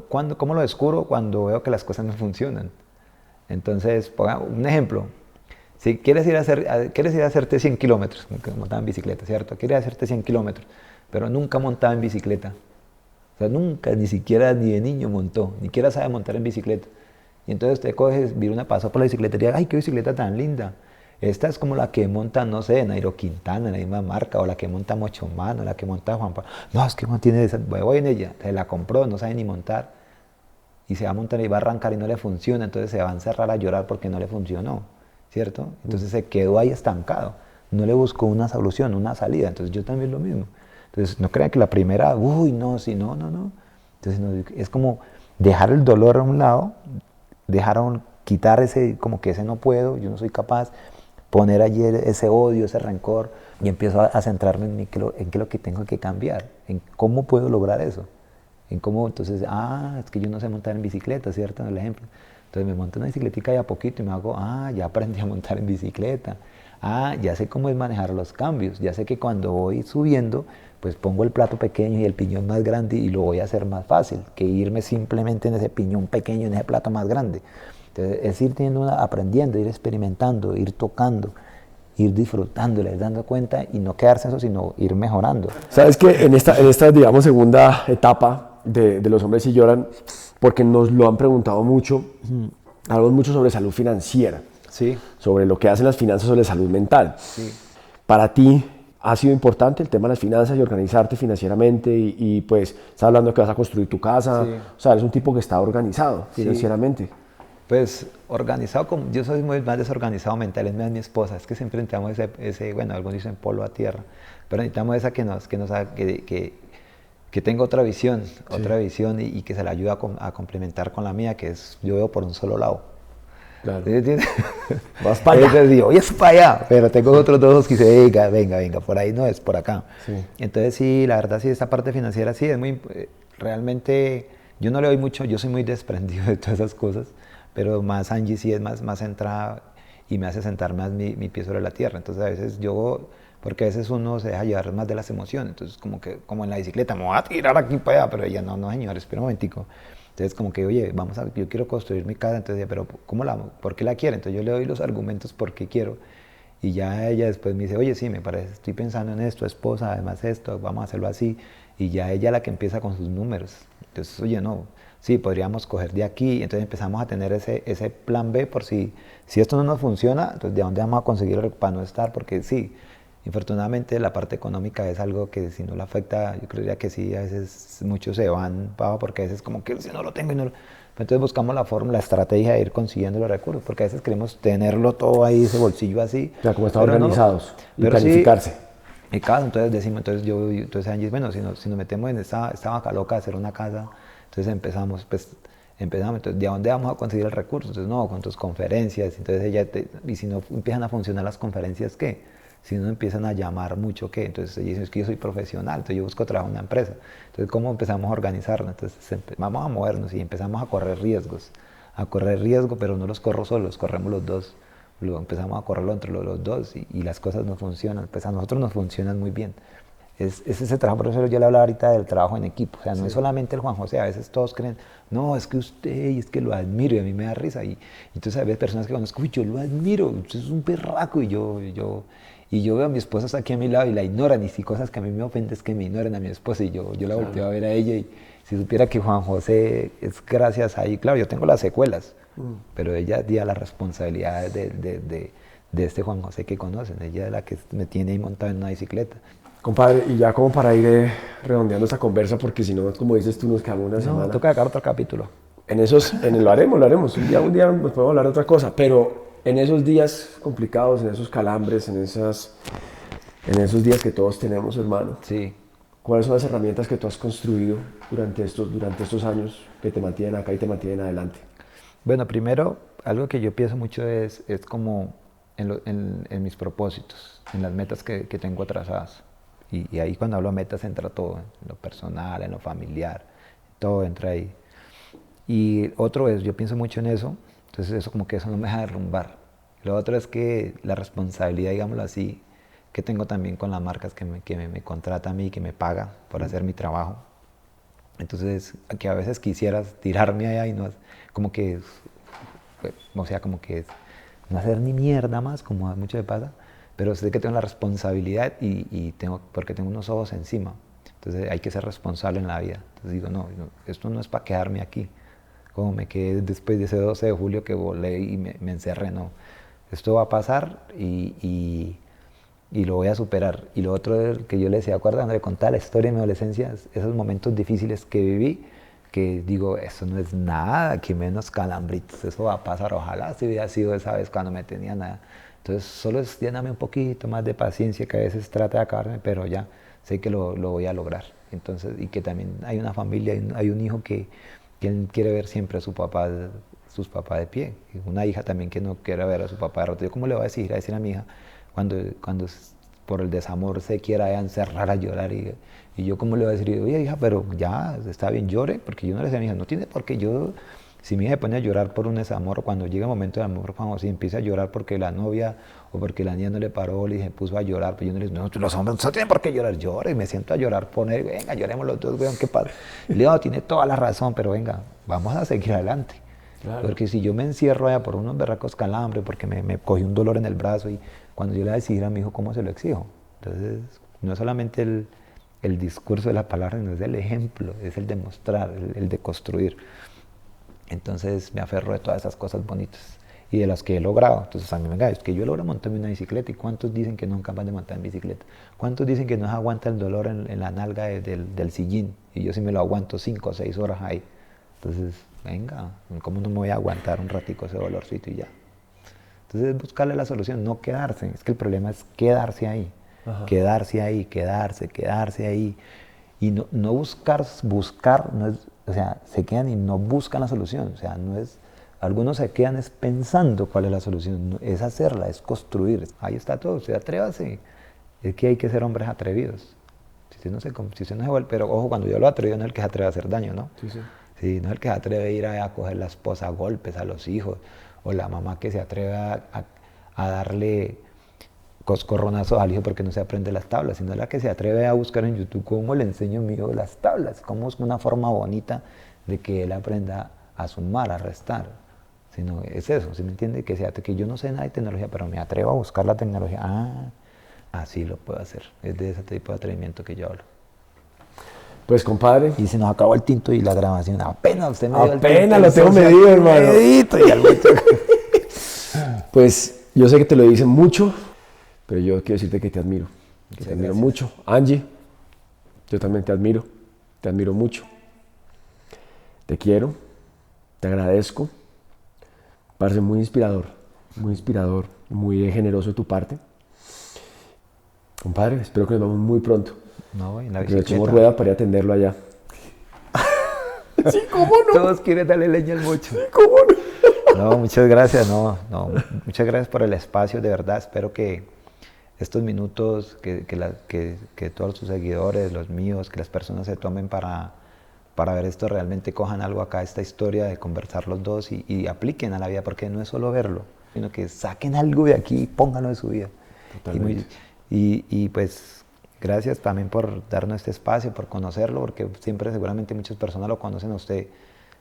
S3: ¿Cómo lo descubro? Cuando veo que las cosas no funcionan. Entonces, ponga un ejemplo. Si quieres ir a hacerte 100 kilómetros, nunca montaba en bicicleta, ¿cierto? Quieres hacerte 100 kilómetros, pero nunca montaba en bicicleta. O sea, nunca, ni siquiera ni de niño montó, ni siquiera sabe montar en bicicleta. Y entonces usted coge, mira una, pasó por la bicicletería, ¡ay, qué bicicleta tan linda! Esta es como la que monta, no sé, Nairo Quintana, la misma marca, o la que monta Mochomano, la que monta Juan Pablo. No, es que no tiene esa, voy en ella, se la compró, no sabe ni montar. Y se va a montar y va a arrancar y no le funciona, entonces se va a encerrar a llorar porque no le funcionó, ¿cierto? Entonces se quedó ahí estancado, no le buscó una solución, una salida. Entonces yo también lo mismo. Entonces no crean que la primera, uy, no, sí, no, no, no. Entonces no, es como dejar el dolor a un lado, quitar ese, como que ese no puedo, yo no soy capaz, poner allí ese odio, ese rencor, y empiezo a centrarme en qué es lo que tengo que cambiar, en cómo puedo lograr eso, en cómo, entonces, es que yo no sé montar en bicicleta, ¿cierto? En el ejemplo. Entonces me monto una bicicletica y a poquito y me hago, ya aprendí a montar en bicicleta, ya sé cómo es manejar los cambios, ya sé que cuando voy subiendo, pues pongo el plato pequeño y el piñón más grande y lo voy a hacer más fácil que irme simplemente en ese piñón pequeño, en ese plato más grande. Entonces, es ir aprendiendo, ir experimentando, ir tocando, ir disfrutando, ir dando cuenta y no quedarse en eso, sino ir mejorando.
S1: Sabes que en esta digamos, segunda etapa de Los Hombres Sí Lloran, porque nos lo han preguntado mucho, hablamos mucho sobre salud financiera,
S3: Sí.
S1: sobre lo que hacen las finanzas sobre salud mental.
S3: Sí.
S1: Para ti, ¿ha sido importante el tema de las finanzas y organizarte financieramente? Y pues, estás hablando de que vas a construir tu casa,
S3: Sí.
S1: o sea, eres un tipo que está organizado financieramente.
S3: Pues organizado, yo soy muy más desorganizado mental, es más mi esposa, es que siempre necesitamos ese, bueno, algunos dicen polvo a tierra, pero necesitamos esa que tenga otra visión y que se la ayude a complementar con la mía, que es, yo veo por un solo lado.
S1: Claro.
S3: ¿Sí entiendes?
S1: Vas para allá.
S3: Entonces digo, oye, es para allá, pero tengo otros dos que dicen, venga, por ahí no es, por acá.
S1: Sí.
S3: Entonces sí, la verdad sí, esta parte financiera sí es muy, realmente, yo no le doy mucho, yo soy muy desprendido de todas esas cosas, pero más Angie sí es más centrada y me hace sentar más mi pie sobre la tierra. Entonces a veces porque a veces uno se deja llevar más de las emociones, entonces como en la bicicleta, me voy a tirar aquí para allá, pero ella no señor, espera un momentico. Entonces como que, oye, yo quiero construir mi casa, entonces pero ¿por qué la quiere? Entonces yo le doy los argumentos por qué quiero, y ya ella después me dice, oye, sí, me parece, estoy pensando en esto, esposa, además esto, vamos a hacerlo así, y ya ella la que empieza con sus números. Entonces, oye, no, sí, podríamos coger de aquí, entonces empezamos a tener ese plan B por si esto no nos funciona, entonces ¿de dónde vamos a conseguir para no estar? Porque sí, infortunadamente la parte económica es algo que si no lo afecta, yo creería que sí, a veces muchos se van, porque a veces como que si no lo tengo y no lo... Entonces buscamos la forma, la estrategia de ir consiguiendo los recursos, porque a veces queremos tenerlo todo ahí, ese bolsillo así.
S1: O sea, como están organizados y
S3: pero
S1: planificarse.
S3: Sí, y entonces decimos, entonces Angie, bueno, si nos metemos en esta vaca loca de hacer una casa, entonces empezamos, entonces, ¿de dónde vamos a conseguir el recurso? Entonces, no, con tus conferencias, entonces y si no empiezan a funcionar las conferencias, ¿qué? Si no empiezan a llamar mucho, ¿qué? Entonces ella dice, es que yo soy profesional, entonces yo busco trabajo en una empresa. Entonces, ¿cómo empezamos a organizarnos? Entonces, vamos a movernos y empezamos a correr riesgos. Pero no los corro solo, los corremos los dos. Luego empezamos a correrlo entre los dos y las cosas no funcionan. Pues a nosotros nos funcionan muy bien. Es ese trabajo, por eso yo le hablaba ahorita del trabajo en equipo. O sea, no es solamente el Juan José, a veces todos creen, no, es que usted, y es que lo admiro, y a mí me da risa. Y entonces a veces personas que conozco, uy, yo lo admiro, usted es un perraco, y yo veo a mi esposa está aquí a mi lado y la ignoran, y si cosas que a mí me ofenden es que me ignoren a mi esposa, y yo la volteo a ver a ella, y si supiera que Juan José es gracias a ella, claro, yo tengo las secuelas, pero ella dio la responsabilidad de este Juan José que conocen, ella es la que me tiene ahí montado en una bicicleta.
S1: Compadre, y ya como para ir redondeando esta conversa, porque si no, como dices tú, nos quedamos una semana.
S3: Toca sacar otro capítulo.
S1: Lo haremos. Un día nos podemos hablar de otra cosa, pero en esos días complicados, en esos calambres, en esos días que todos tenemos, hermano.
S3: Sí.
S1: ¿Cuáles son las herramientas que tú has construido durante estos años que te mantienen acá y te mantienen adelante?
S3: Bueno, primero, algo que yo pienso mucho es como en mis propósitos, en las metas que tengo trazadas. Y ahí cuando hablo de metas entra todo, en lo personal, en lo familiar, todo entra ahí. Y otro es, yo pienso mucho en eso, entonces eso como que eso no me deja derrumbar. Lo otro es que la responsabilidad, digámoslo así, que tengo también con las marcas que me contratan a mí, que me pagan por hacer mi trabajo. Entonces, que a veces quisieras tirarme allá y no, como que, o sea, como que no hacer ni mierda más, como a muchos me pasa, pero sé que tengo la responsabilidad porque tengo unos ojos encima. Entonces hay que ser responsable en la vida. Entonces digo, no, esto no es para quedarme aquí. como me quedé después de ese 12 de julio que volé y me encerré, no. Esto va a pasar y lo voy a superar. Y lo otro que yo le decía, cuando le contaba la historia de mi adolescencia, esos momentos difíciles que viví, que digo, eso no es nada, aquí menos calambritos, eso va a pasar, ojalá si hubiera sido esa vez cuando me tenía nada. Entonces solo es lléname un poquito más de paciencia, que a veces trata de acabarme, pero ya sé que lo voy a lograr. Entonces, y que también hay una familia, hay un hijo que él quiere ver siempre a sus papás de pie, y una hija también que no quiere ver a su papá derrotado. Yo, ¿cómo le voy a decir a mi hija cuando por el desamor se quiera encerrar a llorar? Y yo, ¿cómo le voy a decir? Oye, hija, pero ya, está bien, llore, porque yo no le decía a mi hija, no tiene por qué yo... Si mi hija se pone a llorar por un desamor, cuando llega el momento de amor, cuando si empieza a llorar porque la novia o porque la niña no le paró, le dije, puso a llorar, pues yo no le digo, no, los hombres no tienen por qué llorar, llore, y me siento a llorar, poner, venga, lloremos los dos, weón, ¿qué pasa? Y le digo, no, tiene toda la razón, pero venga, vamos a seguir adelante. Claro. Porque si yo me encierro allá por unos berracos calambres, porque me cogí un dolor en el brazo, y cuando yo le voy a decir a mi hijo, ¿cómo se lo exijo? Entonces, no es solamente el discurso de la palabra, no es el ejemplo, es el demostrar, el de construir. Entonces me aferro de todas esas cosas bonitas y de las que he logrado. Entonces a mí venga, es que yo logro montarme una bicicleta, y ¿cuántos dicen que no son capaces de montar en bicicleta? ¿Cuántos dicen que no se aguanta el dolor en la nalga del sillín? Y yo sí me lo aguanto 5 o 6 horas ahí. Entonces, venga, ¿cómo no me voy a aguantar un ratico ese dolorcito y ya? Entonces es buscarle la solución, no quedarse. Es que el problema es quedarse ahí. Ajá. Quedarse ahí, quedarse ahí. Y no buscar, no es... O sea, se quedan y no buscan la solución. O sea, no es... Algunos se quedan es pensando cuál es la solución. No, es hacerla, es construir. Ahí está todo. Usted atrévase. Es que hay que ser hombres atrevidos. Si usted no se vuelve... Pero ojo, cuando yo lo atrevido no es el que se atreve a hacer daño, ¿no? Sí, sí. Sí, no es el que se atreve a ir a coger la esposa a golpes, a los hijos. O la mamá que se atreve a darle coscorronazos al hijo porque no se aprende las tablas, sino la que se atreve a buscar en YouTube cómo le enseño a mi hijo las tablas, cómo es una forma bonita de que él aprenda a sumar, a restar. Sino es eso, ¿sí me entiende? Que yo no sé nada de tecnología, pero me atrevo a buscar la tecnología. Ah, así lo puedo hacer. Es de ese tipo de atrevimiento que yo hablo.
S1: Pues, compadre.
S3: Y se nos acabó el tinto y la grabación. Apenas usted me dio el tinto.
S1: Apenas lo tengo medido, hermano. Pues, yo sé que te lo dicen mucho, pero yo quiero decirte que te admiro. Que te admiro mucho. Angie, yo también te admiro mucho. Te quiero, te agradezco. Parece muy inspirador, muy generoso de tu parte. Compadre, espero que nos vamos muy pronto.
S3: No, en la
S1: bicicleta. Que le echemos rueda para ir a atenderlo allá.
S3: Sí, ¿cómo no? Todos quieren darle leña al mocho.
S1: Sí, ¿cómo no?
S3: No, muchas gracias, muchas gracias por el espacio, de verdad. Espero que estos minutos que todos sus seguidores, los míos, que las personas se tomen para ver esto, realmente cojan algo acá, esta historia de conversar los dos y apliquen a la vida, porque no es solo verlo, sino que saquen algo de aquí y pónganlo en su vida. Totalmente. Y pues gracias también por darnos este espacio, por conocerlo, porque siempre seguramente muchas personas lo conocen a usted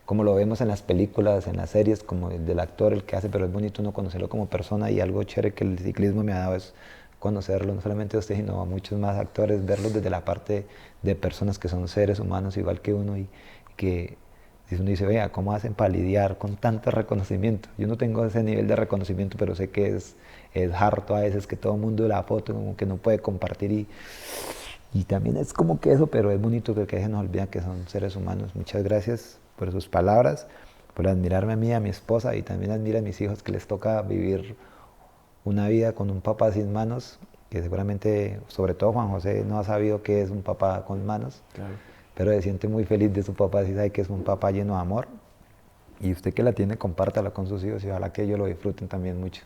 S3: como lo vemos en las películas, en las series, como el del actor, el que hace, pero es bonito uno conocerlo como persona, y algo chévere que el ciclismo me ha dado es conocerlo, no solamente a usted, sino a muchos más actores, verlos desde la parte de personas que son seres humanos igual que uno, y que uno dice, vea, ¿cómo hacen para lidiar con tanto reconocimiento? Yo no tengo ese nivel de reconocimiento, pero sé que es harto a veces, que todo el mundo la foto como que no puede compartir, y también es como que eso, pero es bonito que se nos olvida que son seres humanos. Muchas gracias por sus palabras, por admirarme a mí, a mi esposa, y también admira a mis hijos, que les toca vivir una vida con un papá sin manos, que seguramente, sobre todo Juan José, no ha sabido qué es un papá con manos, claro, pero se siente muy feliz de su papá, si sabe que es un papá lleno de amor, y usted que la tiene, compártala con sus hijos, y ojalá que ellos lo disfruten también mucho.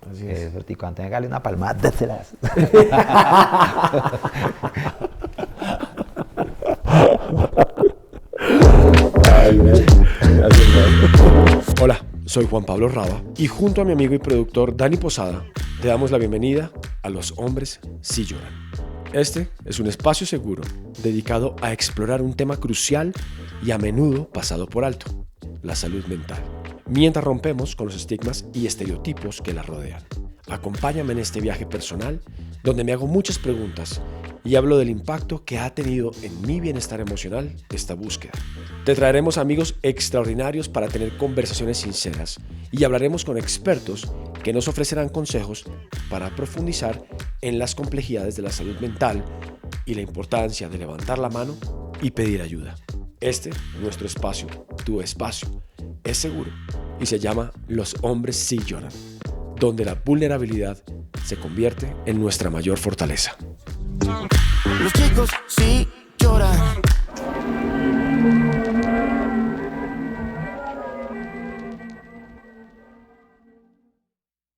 S3: Así es. Y cuando tenga una palmada, déselas.
S1: Hola, soy Juan Pablo Raba, y junto a mi amigo y productor Dani Posada te damos la bienvenida a Los Hombres Sí Lloran. Este es un espacio seguro dedicado a explorar un tema crucial y a menudo pasado por alto: la salud mental, mientras rompemos con los estigmas y estereotipos que la rodean. Acompáñame en este viaje personal, donde me hago muchas preguntas y hablo del impacto que ha tenido en mi bienestar emocional esta búsqueda. Te traeremos amigos extraordinarios para tener conversaciones sinceras y hablaremos con expertos que nos ofrecerán consejos para profundizar en las complejidades de la salud mental y la importancia de levantar la mano y pedir ayuda. Este, nuestro espacio, tu espacio, es seguro y se llama Los Hombres Sí Lloran, donde la vulnerabilidad se convierte en nuestra mayor fortaleza.
S2: Los chicos sí lloran.